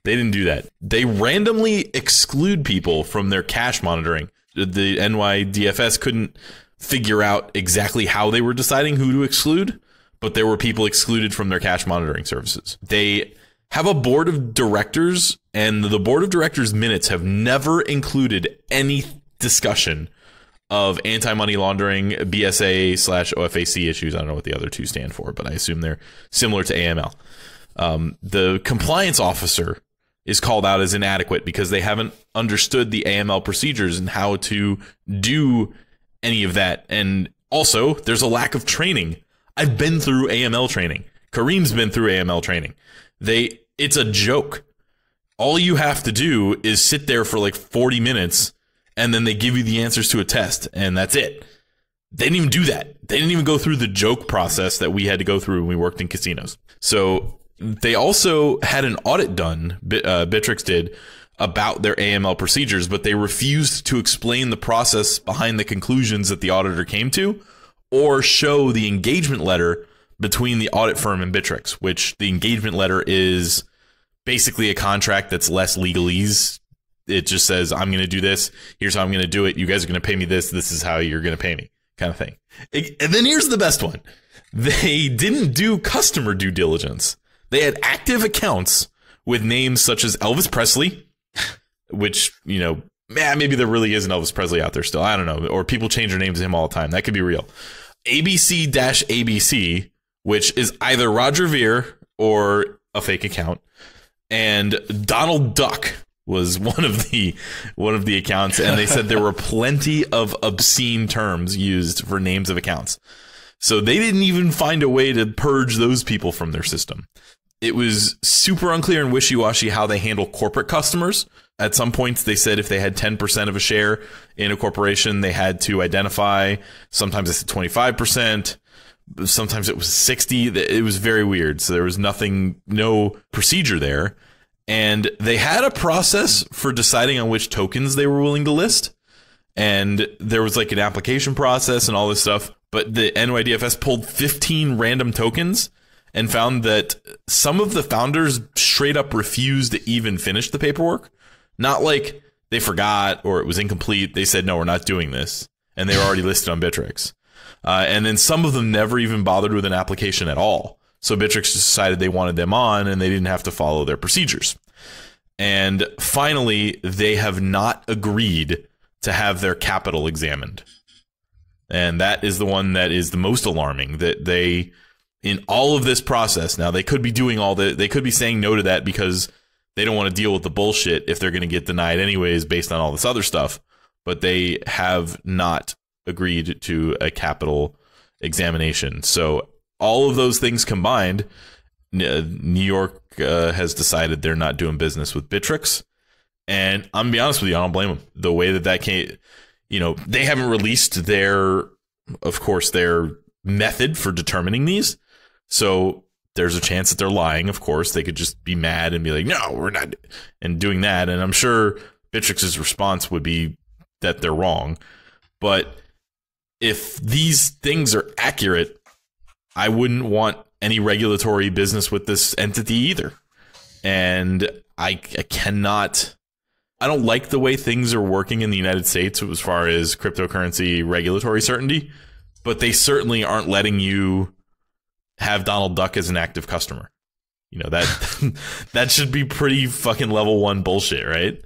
that. They randomly exclude people from their cash monitoring. The NYDFS couldn't figure out exactly how they were deciding who to exclude, but there were people excluded from their cash monitoring services. They have a board of directors, and the board of directors minutes have never included any discussion of anti-money laundering, BSA/OFAC issues. I don't know what the other two stand for, but I assume they're similar to AML. The compliance officer is called out as inadequate because they haven't understood the AML procedures and how to do any of that. And also, there's a lack of training. I've been through AML training. Kareem's been through AML training. It's a joke. All you have to do is sit there for like 40 minutes, and then they give you the answers to a test, and that's it. They didn't even do that. They didn't even go through the joke process that we had to go through when we worked in casinos. So they also had an audit done, Bittrex did, about their AML procedures, but they refused to explain the process behind the conclusions that the auditor came to, or show the engagement letter between the audit firm and Bittrex, which the engagement letter is basically a contract that's less legalese. It just says, I'm going to do this. Here's how I'm going to do it. You guys are going to pay me this. This is how you're going to pay me, kind of thing. And then here's the best one. They didn't do customer due diligence. They had active accounts with names such as Elvis Presley, which, maybe there really is an Elvis Presley out there still. I don't know. Or people change their names to him all the time. That could be real. ABC-ABC, which is either Roger Ver or a fake account. And Donald Duck was one of the accounts. And they said there were plenty of obscene terms used for names of accounts. So they didn't even find a way to purge those people from their system. It was super unclear and wishy-washy how they handle corporate customers. At some points, they said if they had 10% of a share in a corporation, they had to identify. Sometimes they said 25%. Sometimes it was 60. It was very weird. So there was no procedure there. And they had a process for deciding on which tokens they were willing to list. And there was like an application process and all this stuff. but the NYDFS pulled 15 random tokens and found that some of the founders straight up refused to even finish the paperwork. Not like they forgot or it was incomplete. They said, no, we're not doing this. And they were already listed on Bittrex. And then some of them never even bothered with an application at all. So Bittrex decided they wanted them on and they didn't have to follow their procedures. And finally, they have not agreed to have their capital examined. And that is the one that is the most alarming, that they, in all of this process, now they could be doing they could be saying no to that because they don't want to deal with the bullshit if they're going to get denied anyways based on all this other stuff. But they have not agreed to a capital examination. So all of those things combined, New York has decided they're not doing business with Bittrex. And I'm gonna be honest with you, I don't blame them. The way that came, they haven't released their method for determining these. So there's a chance that they're lying. Of course, they could just be mad and be like, no, we're not, and doing that. And I'm sure Bittrex's response would be that they're wrong. But if these things are accurate, I wouldn't want any regulatory business with this entity either. And I don't like the way things are working in the United States as far as cryptocurrency regulatory certainty, but they certainly aren't letting you have Donald Duck as an active customer. That should be pretty fucking level 1 bullshit, right?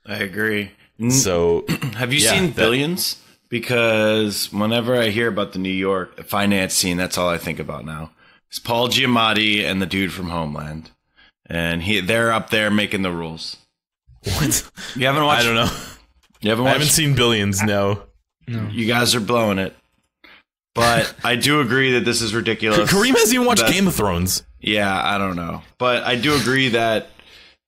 I agree. So have you seen Billions? Because whenever I hear about the New York finance scene, that's all I think about now. It's Paul Giamatti and the dude from Homeland. And they're up there making the rules. What? You haven't watched? I don't know. You haven't watched? I haven't seen Billions, no. You guys are blowing it. But I do agree that this is ridiculous. Kareem hasn't even watched Game of Thrones. Yeah, I don't know. But I do agree that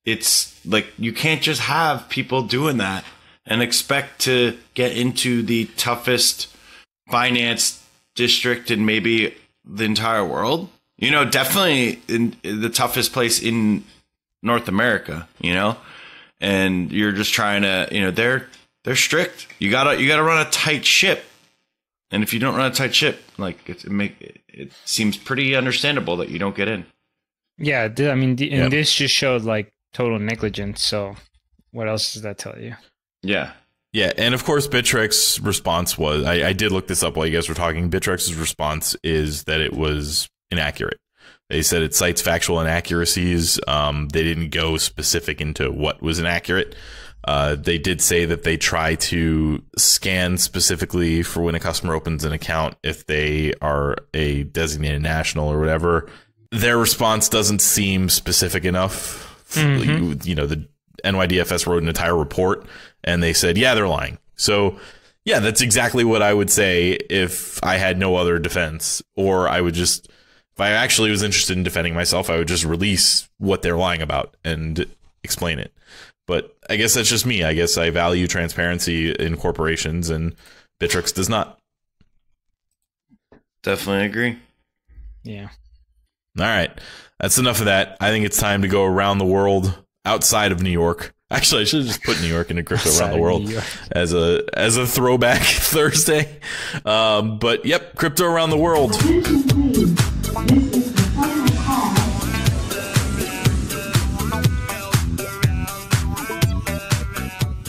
it's like you can't just have people doing that and expect to get into the toughest finance district in maybe the entire world. Definitely in the toughest place in North America, and you're just trying to, they're strict. You gotta run a tight ship. And if you don't run a tight ship, like it seems pretty understandable that you don't get in. Yeah. This just showed like total negligence. So what else does that tell you? Yeah. Yeah. And of course, Bittrex's response was, I did look this up while you guys were talking. Bittrex's response is that it was inaccurate. They said it cites factual inaccuracies. They didn't go specific into what was inaccurate. They did say that they try to scan specifically for when a customer opens an account if they are a designated national or whatever. Their response doesn't seem specific enough. Mm-hmm. The NYDFS wrote an entire report and they said, yeah, they're lying. So, yeah, that's exactly what I would say if I had no other defense. Or I would just, if I actually was interested in defending myself, I would just release what they're lying about and explain it. But I guess that's just me. I guess I value transparency in corporations, and Bittrex does not. Definitely agree. Yeah. All right. That's enough of that. I think it's time to go around the world outside of New York. Actually, I should have just put New York into crypto around the world as a throwback Thursday. But yep, crypto around the world.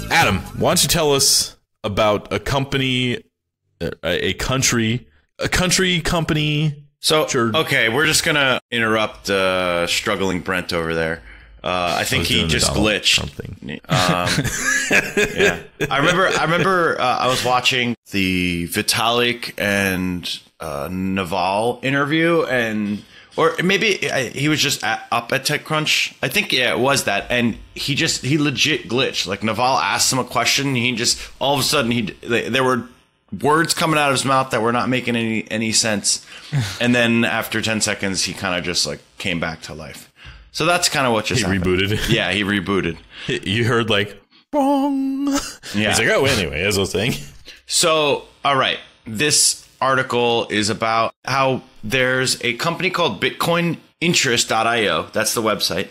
Adam, why don't you tell us about a company, a country company? So, okay, we're just going to interrupt struggling Brent over there. I think he just glitched. Yeah, I remember I was watching the Vitalik and Naval interview, or maybe he was just up at TechCrunch. I think it was that, and he legit glitched. Like Naval asked him a question, and he just all of a sudden there were words coming out of his mouth that were not making any sense, and then after 10 seconds, he kind of just like came back to life. So that's kind of what just happened. Rebooted. Yeah, he rebooted. You heard like bong. Yeah. He's like, oh, anyway, as I was saying. So, all right, this article is about how there's a company called BitcoinInterest.io. That's the website.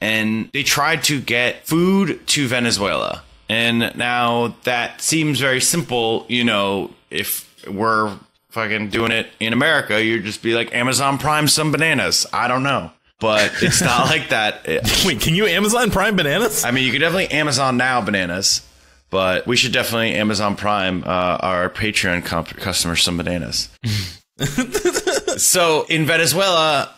And they tried to get food to Venezuela. And now that seems very simple, if we're fucking doing it in America, you'd just be like, Amazon Prime some bananas. I don't know. But it's not like that. Wait, can you Amazon Prime bananas? I mean, you could definitely Amazon Now bananas, but we should definitely Amazon Prime our Patreon customers some bananas. So in Venezuela,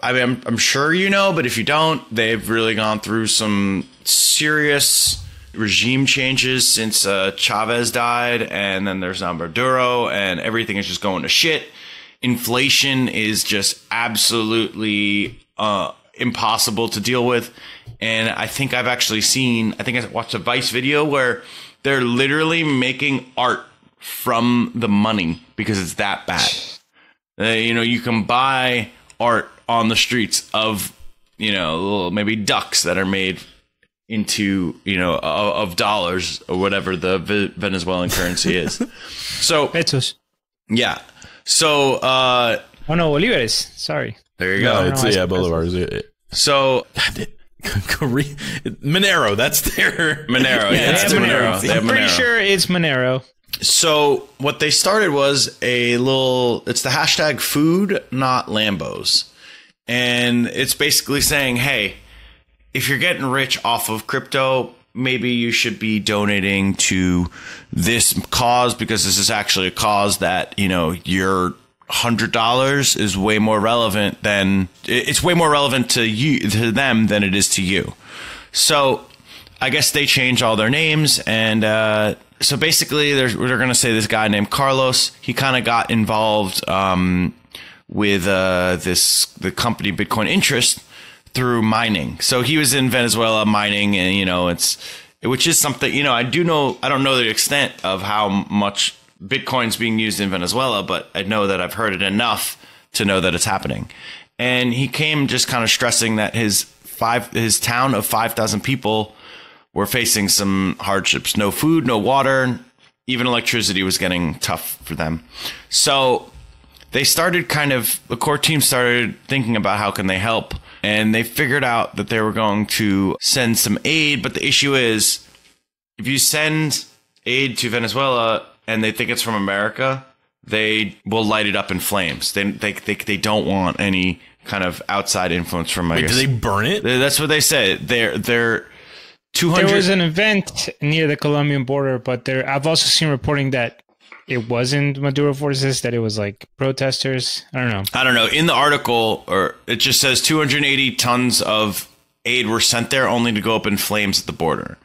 I mean, I'm sure you know, but if you don't, they've really gone through some serious regime changes since Chavez died, and then there's now Maduro, and everything is just going to shit. Inflation is just absolutely impossible to deal with. And I think I've actually I watched a Vice video where they're literally making art from the money because it's that bad. You can buy art on the streets of, little maybe ducks that are made into, of dollars or whatever the Venezuelan currency is. So, pesos. Yeah. So, oh no, bolívares. Sorry. There you go. No, it's bolivars. So, Monero. That's their Monero. Yeah, they have Monero. I'm pretty sure it's Monero. So what they started was it's the hashtag food, not Lambos. And it's basically saying, hey, if you're getting rich off of crypto, maybe you should be donating to this cause, because this is actually a cause that, your $100 is way more relevant it's way more relevant to them than it is to you. So I guess they changed all their names, and so basically they're going to say this guy named Carlos, he kind of got involved with the company Bitcoin Interest through mining. So he was in Venezuela mining, and which is something, I don't know the extent of how much Bitcoin's being used in Venezuela, but I know that I've heard it enough to know that it's happening. And he came just kind of stressing that his town of 5,000 people were facing some hardships. No food, no water, even electricity was getting tough for them. So they started the core team started thinking about how can they help. And they figured out that they were going to send some aid. But the issue is, if you send aid to Venezuela and they think it's from America, they will light it up in flames. They don't want any kind of outside influence from, Wait, do they burn it? That's what they said. They're 200. There was an event near the Colombian border, but I've also seen reporting that it wasn't Maduro forces, that it was like protesters. I don't know. In the article, or it just says 280 tons of aid were sent there, only to go up in flames at the border.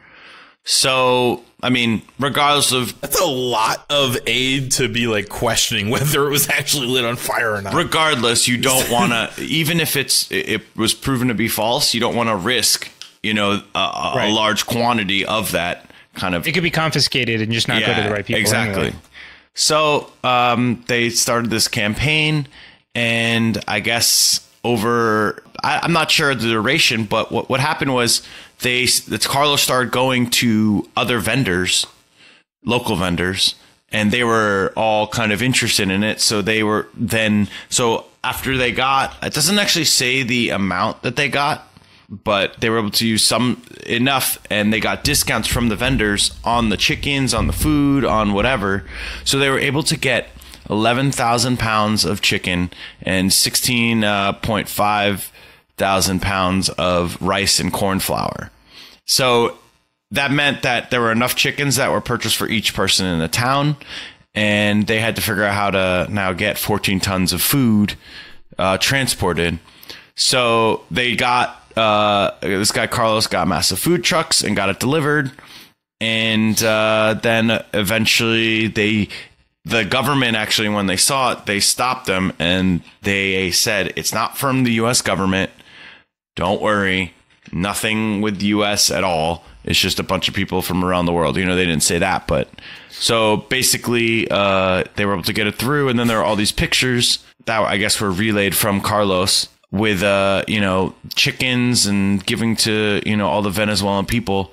So, I mean, regardless of... That's a lot of aid to be like questioning whether it was actually lit on fire or not. Regardless, you don't want to, even if it was proven to be false, you don't want to risk, a large quantity of that kind of... It could be confiscated and just not go to the right people. Exactly. Anyway. So they started this campaign, and I guess I'm not sure the duration, but what happened was Carlos started going to other vendors, local vendors, and they were all kind of interested in it. So after they got, it doesn't actually say the amount that they got, but they were able to use enough, and they got discounts from the vendors on the chickens, on the food, on whatever. So they were able to get 11,000 pounds of chicken and 16.5 thousand pounds of rice and corn flour. So that meant that there were enough chickens that were purchased for each person in the town, and they had to figure out how to now get 14 tons of food transported. So they got this guy Carlos got massive food trucks and got it delivered, and then eventually the government, actually, when they saw it, they stopped them, and they said, it's not from the U.S. government. Don't worry. Nothing with the U.S. at all. It's just a bunch of people from around the world. They didn't say that, but so basically they were able to get it through, and then there are all these pictures that I guess were relayed from Carlos with chickens and giving to all the Venezuelan people.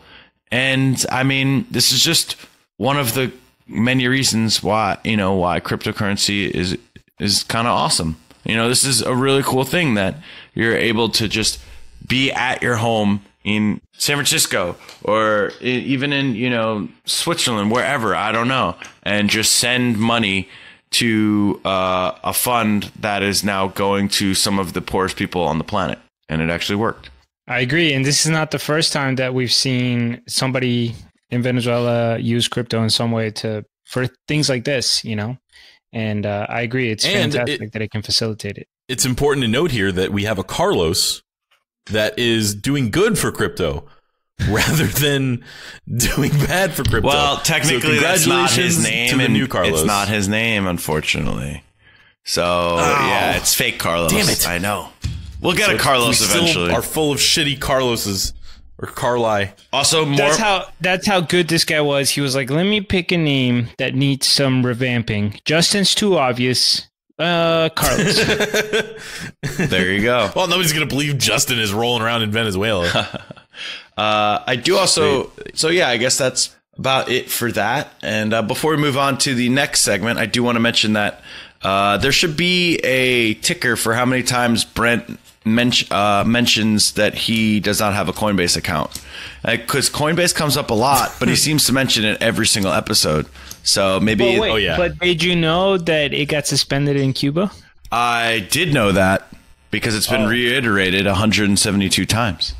And I mean, this is just one of the many reasons why cryptocurrency is kind of awesome. This is a really cool thing that you're able to just be at your home in San Francisco or even in Switzerland, wherever, I don't know, and just send money to a fund that is now going to some of the poorest people on the planet. And it actually worked. I agree. And this is not the first time that we've seen somebody in Venezuela use crypto in some way for things like this, you know? And I agree. It's fantastic that it can facilitate it. It's important to note here that we have a Carlos that is doing good for crypto rather than doing bad for crypto. Well, technically, that's not his name. To the new Carlos. It's not his name, unfortunately. So, yeah, it's fake Carlos. Damn it. I know. We'll get a Carlos eventually. We are full of shitty Carloses or Carly. Also, that's how good this guy was. He was like, let me pick a name that needs some revamping. Justin's too obvious. Carlos. There you go. Well, nobody's going to believe Justin is rolling around in Venezuela. I do also. So, yeah, I guess that's about it for that. And before we move on to the next segment, I do want to mention that there should be a ticker for how many times Brent mentions that he does not have a Coinbase account. Because Coinbase comes up a lot, but he seems to mention it every single episode. So maybe. Well, wait, but did you know that it got suspended in Cuba? I did know that because it's been reiterated 172 times.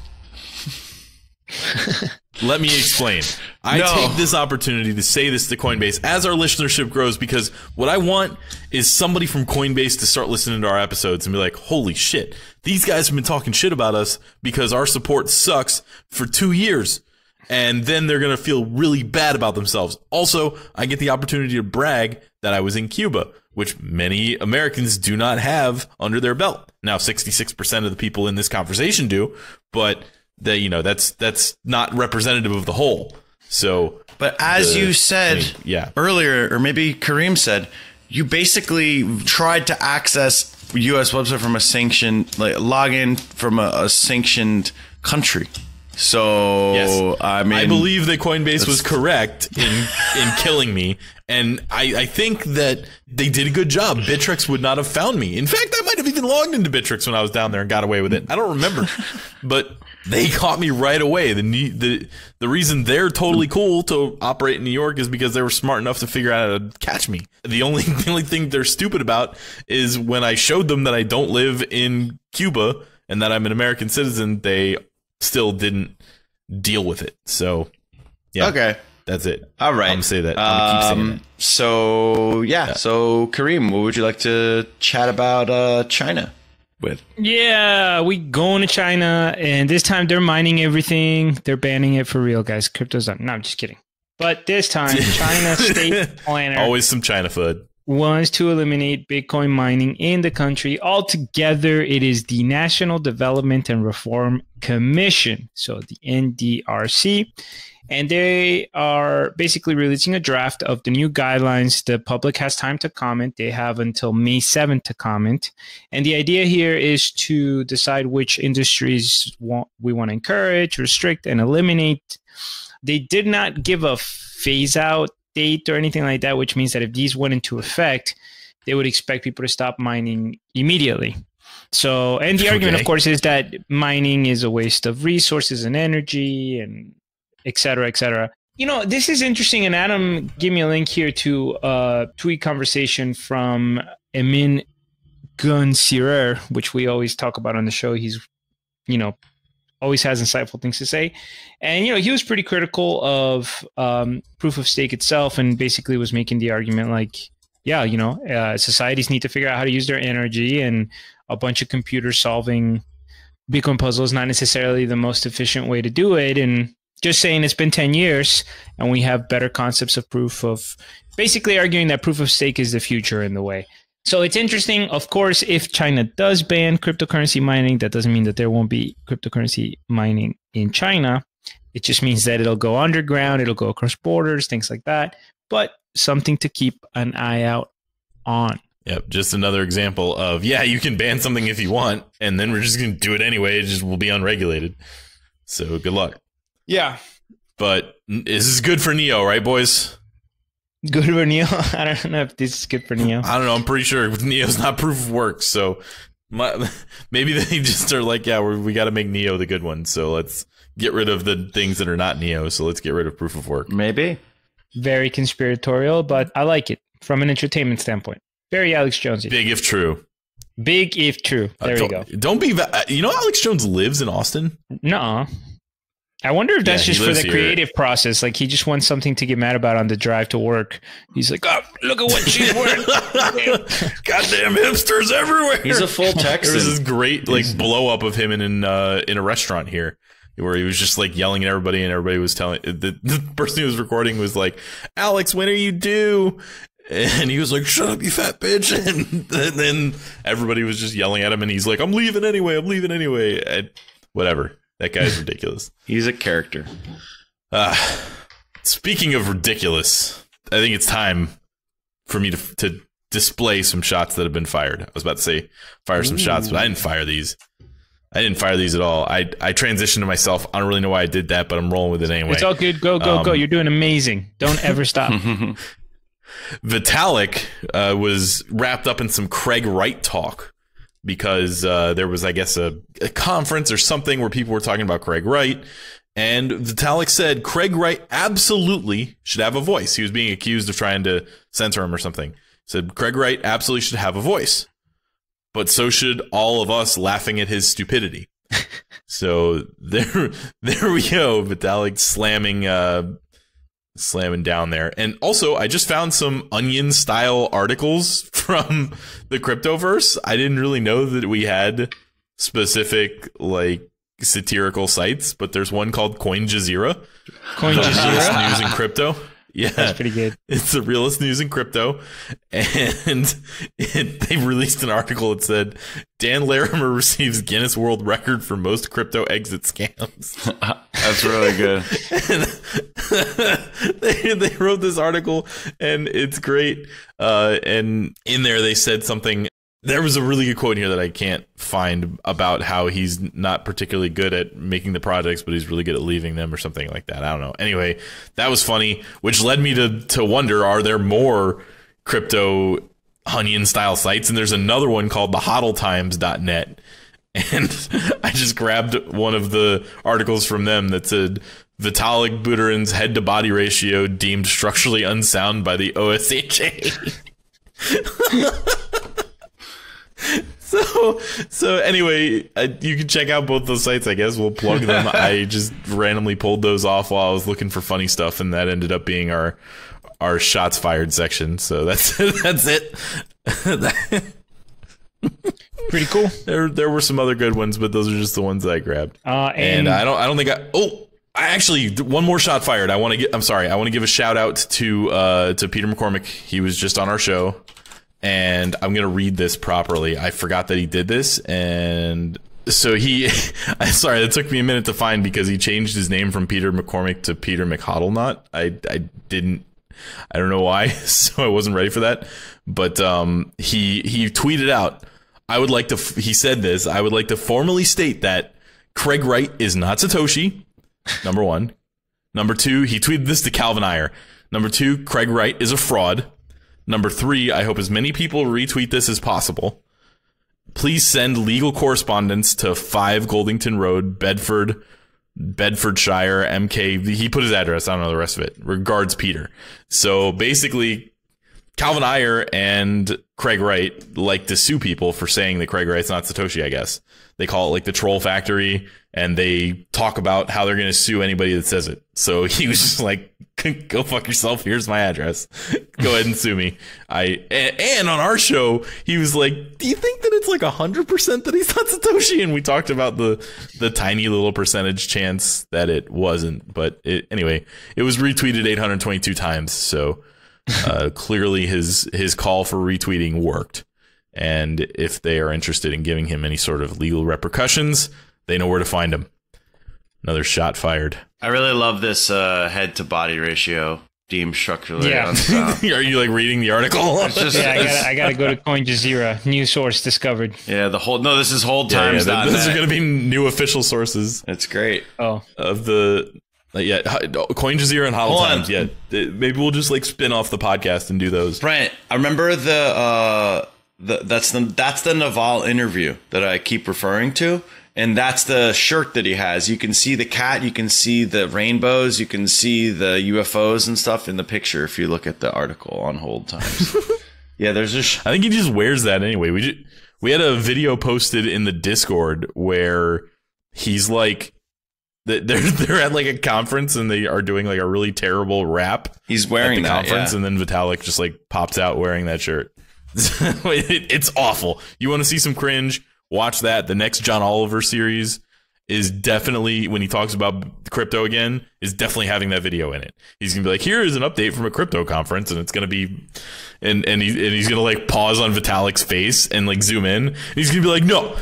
Let me explain. I take this opportunity to say this to Coinbase as our listenership grows, because what I want is somebody from Coinbase to start listening to our episodes and be like, holy shit, these guys have been talking shit about us because our support sucks for 2 years. And then they're going to feel really bad about themselves. Also, I get the opportunity to brag that I was in Cuba, which many Americans do not have under their belt. Now, 66% of the people in this conversation do, but that's not representative of the whole. So, but as you said earlier, or maybe Kareem said, you basically tried to access U.S. website from a sanctioned, login from a sanctioned country. So, yes. I believe that Coinbase was correct in killing me. And I think that they did a good job. Bittrex would not have found me. In fact, I might have even logged into Bittrex when I was down there and got away with it. I don't remember. But they caught me right away. The reason they're totally cool to operate in New York is because they were smart enough to figure out how to catch me. The only thing they're stupid about is when I showed them that I don't live in Cuba and that I'm an American citizen, they still didn't deal with it. So, yeah. Okay. That's it. All right. I'm going to say that. I'm going to keep saying that. So, yeah. So, Kareem, what would you like to chat about China with? Yeah, we going to China, and this time they're mining everything. They're banning it for real, guys. Crypto's done. No, I'm just kidding. But this time, China state planner. Always some China food. Wants to eliminate Bitcoin mining in the country altogether. It is the National Development and Reform Commission, so the NDRC, and they are basically releasing a draft of the new guidelines. The public has time to comment. They have until May 7th to comment, and the idea here is to decide which industries we want to encourage, restrict, and eliminate. They did not give a phase-out date or anything like that, which means that if these went into effect, they would expect people to stop mining immediately. So, and the argument, of course, is that mining is a waste of resources and energy and et cetera, et cetera. You know, this is interesting. And Adam gave me a link here to a tweet conversation from Emin Gunsirer, which we always talk about on the show. He's, always has insightful things to say. And, he was pretty critical of proof of stake itself and basically was making the argument like, societies need to figure out how to use their energy, and a bunch of computers solving Bitcoin puzzles not necessarily the most efficient way to do it. And just saying it's been 10 years and we have better concepts of basically arguing that proof of stake is the future in the way. So it's interesting. Of course, if China does ban cryptocurrency mining, that doesn't mean that there won't be cryptocurrency mining in China. It just means that it'll go underground, it'll go across borders, things like that. But something to keep an eye out on. Yep, just another example of, you can ban something if you want, and then we're just going to do it anyway. It just will be unregulated. So good luck. Yeah. But this is good for Neo, right, boys? Good for Neo? I don't know if this is good for Neo. I don't know. I'm pretty sure Neo's not proof of work. So maybe they just are like, we got to make Neo the good one. So let's get rid of the things that are not Neo. So let's get rid of proof of work. Maybe. Very conspiratorial, but I like it. from an entertainment standpoint. Very Alex Jonesy. Big if true. Big if true. There you go. Don't be. You know, Alex Jones lives in Austin. Nuh-uh. I wonder if that's just for the here. creative process. Like he just wants something to get mad about on the drive to work. He's like, oh, look at what she's wearing. Goddamn hipsters everywhere. He's a full Texan. There was this great blow up of him in a restaurant here, where he was just like yelling at everybody, and everybody was telling the person who was recording was like, Alex, when are you due? And he was like, shut up, you fat bitch. And then everybody was just yelling at him, and he's like, I'm leaving anyway. And whatever. That guy's ridiculous. He's a character. Speaking of ridiculous, I think it's time for me to display some shots that have been fired. I was about to say fire some shots, but I didn't fire these. I didn't fire these at all. I transitioned to myself. I don't really know why I did that, but I'm rolling with it anyway. It's all good. Go. You're doing amazing. Don't ever stop. Vitalik was wrapped up in some Craig Wright talk because there was, I guess, a conference or something where people were talking about Craig Wright. And Vitalik said Craig Wright absolutely should have a voice. He was being accused of trying to censor him or something. Said Craig Wright absolutely should have a voice. But so should all of us laughing at his stupidity. So there we go. Vitalik slamming down there. And also, I just found some Onion style articles from the cryptoverse. I didn't really know that we had specific satirical sites, but there's one called Coin Jazeera. News in crypto. Yeah, that's pretty good. It's the realest news in crypto, and they released an article that said Dan Larimer receives Guinness World Record for most crypto exit scams. That's really good. And they wrote this article, and it's great. And in there, they said something. There was a really good quote here that I can't find about how he's not particularly good at making the projects, but he's really good at leaving them or something like that. I don't know. Anyway, that was funny, which led me to wonder, are there more crypto Onion style sites? And there's another one called the hodletimes.net. And I just grabbed one of the articles from them that said Vitalik Buterin's head to body ratio deemed structurally unsound by the OSHA. So anyway, you can check out both those sites, I guess. We'll plug them. I just randomly pulled those off while I was looking for funny stuff, and that ended up being our shots fired section. So that's it. Pretty cool. There were some other good ones, but those are just the ones that I grabbed. And I don't think I actually, one more shot fired. I want to give a shout out to Peter McCormick. He was just on our show. And I'm going to read this properly. I forgot that he did this. And so sorry, that took me a minute to find because he changed his name from Peter McCormick to Peter McHoddlenot. I don't know why. So I wasn't ready for that. But he tweeted out, he said this, I would like to formally state that Craig Wright is not Satoshi. Number one. Number two, he tweeted this to Calvin Iyer. Number two, Craig Wright is a fraud. Number three, I hope as many people retweet this as possible. Please send legal correspondence to 5 Goldington Road, Bedfordshire, MK. He put his address. I don't know the rest of it. Regards, Peter. So basically, Calvin Iyer and Craig Wright like to sue people for saying that Craig Wright's not Satoshi, I guess. They call it the troll factory, and they talk about how they're going to sue anybody that says it. So he was just like, go fuck yourself. Here's my address. Go ahead and sue me. And on our show, he was like, do you think that it's 100% that he's not Satoshi? And we talked about the tiny little percentage chance that it wasn't. But anyway, it was retweeted 822 times. So clearly his call for retweeting worked. And if they are interested in giving him any sort of legal repercussions, they know where to find him. Another shot fired. I really love this head to body ratio deemed structurally unsound. Are you reading the article? I gotta go to Coin Jazeera. New source discovered. Yeah, this is holdtimes. Yeah, those are going to be new official sources. That's great. Oh, of the Coin Jazeera and Hodl Times. Yeah, maybe we'll just spin off the podcast and do those. Brent, I remember that's the Naval interview that I keep referring to. And that's the shirt that he has. You can see the cat, you can see the rainbows, you can see the UFOs and stuff in the picture if you look at the article on Hold Times. Yeah, there's a I think he just wears that anyway. We had a video posted in the Discord where he's like, they're at like a conference and they are doing like a really terrible rap. He's wearing at the that conference, and then Vitalik just like pops out wearing that shirt. It's awful. You want to see some cringe? Watch that. The next John Oliver series is definitely, when he talks about crypto again, is definitely having that video in it. He's gonna be like, here is an update from a crypto conference, and it's gonna be, and he's gonna like pause on Vitalik's face and like zoom in. And he's gonna be like, no.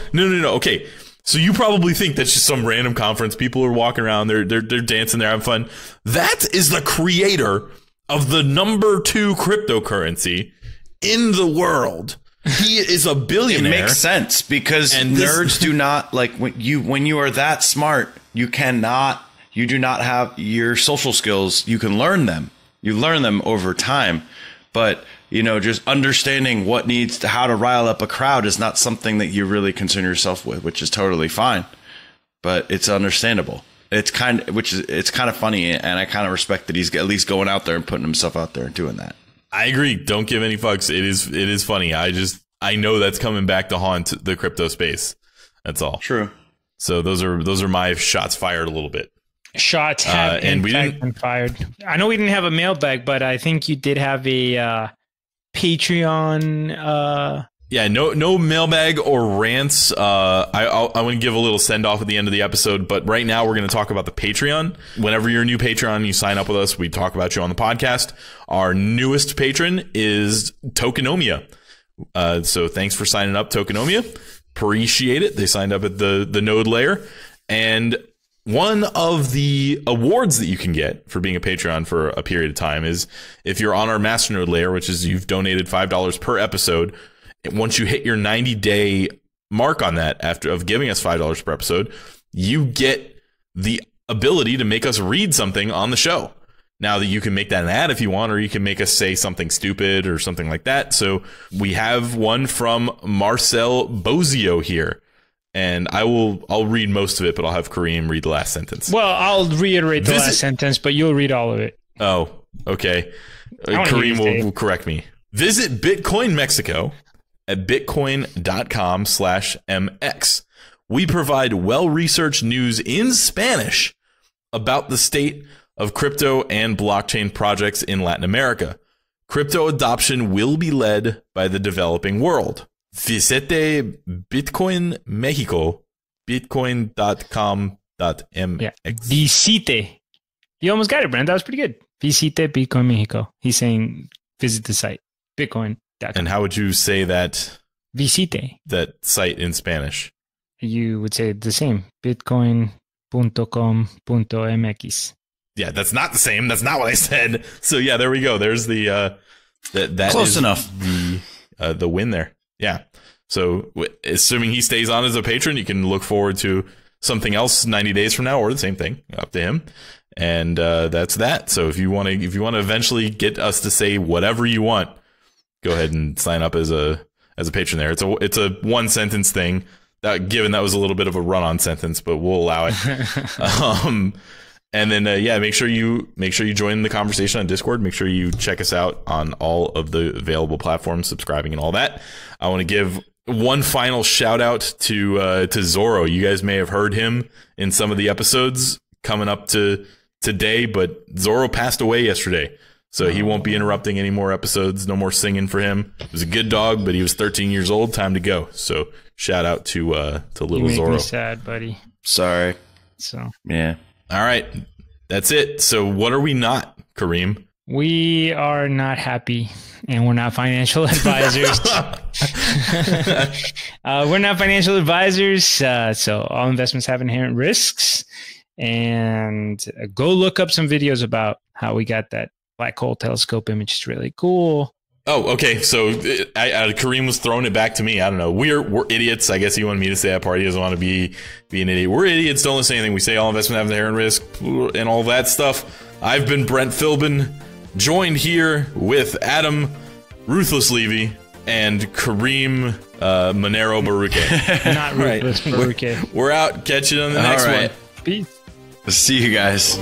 Okay, so you probably think that's just some random conference. People are walking around, they're dancing, they're having fun. That is the creator of the number 2 cryptocurrency in the world. He is a billionaire. It makes sense because nerds do not like when you are that smart, you do not have your social skills. You can learn them. You learn them over time. But, just understanding how to rile up a crowd is not something that you really concern yourself with, which is totally fine. But it's understandable. It's kind of funny, and I kind of respect that he's at least going out there and putting himself out there and doing that. I agree. Don't give any fucks. It is funny. I know that's coming back to haunt the crypto space. That's all. True. So those are my shots fired a little bit. Shots have been fired. I know we didn't have a mailbag, but I think you did have a Patreon. Yeah, no mailbag or rants. I want to give a little send off at the end of the episode, but right now we're going to talk about the Patreon. Whenever you're a new Patreon, you sign up with us, we talk about you on the podcast. Our newest patron is Tokenomia. So thanks for signing up, Tokenomia. Appreciate it. They signed up at the node layer. And one of the awards that you can get for being a Patreon for a period of time is if you're on our masternode layer, which is you've donated $5 per episode. Once you hit your 90-day mark on that, of giving us $5 per episode, you get the ability to make us read something on the show. Now that you can make that an ad if you want, or you can make us say something stupid or something like that. So we have one from Marcel Bozio here, and I'll read most of it, but I'll have Kareem read the last sentence. Well, I'll reiterate the last sentence, but you'll read all of it. Oh, okay. Kareem will correct me. Visit Bitcoin Mexico at bitcoin.com/mx. We provide well-researched news in Spanish about the state of crypto and blockchain projects in Latin America. Crypto adoption will be led by the developing world. Visite Bitcoin Mexico, bitcoin.com.mx. Yeah. Visite. You almost got it, Brent. That was pretty good. Visite Bitcoin Mexico. He's saying visit the site, bitcoin.com. And how would you say that? Visite. That site in Spanish. You would say the same. Bitcoin.com.mx. Yeah, that's not the same. That's not what I said. So yeah, there we go. There's the that close enough. The win there. Yeah. So assuming he stays on as a patron, you can look forward to something else 90 days from now, or the same thing, up to him. And that's that. So if you want to eventually get us to say whatever you want, go ahead and sign up as a patron there. It's a one sentence thing. Given that was a little bit of a run-on sentence, but we'll allow it. And then make sure you join the conversation on Discord. Make sure you check us out on all of the available platforms, subscribing and all that. I want to give one final shout out to Zorro. You guys may have heard him in some of the episodes coming up to today, but Zorro passed away yesterday. So he won't be interrupting any more episodes. No more singing for him. He was a good dog, but he was 13 years old. Time to go. So shout out to little Zorro. You make me sad, buddy. Sorry. So yeah. All right. That's it. So what are we not, Kareem? We are not happy, and we're not financial advisors. We're not financial advisors. So all investments have inherent risks. And go look up some videos about how we got that black hole telescope image. It's really cool. Oh, okay. So Kareem was throwing it back to me. I don't know. We're idiots. I guess he wanted me to say that part. He doesn't want to be an idiot. We're idiots. Don't listen to anything we say. All investment have inherent risk and all that stuff. I've been Brent Philbin, joined here with Adam Ruthless Levy and Kareem Monero Baruche. Not Ruthless Baruche. We're out. Catch you on the next one. Peace. See you guys.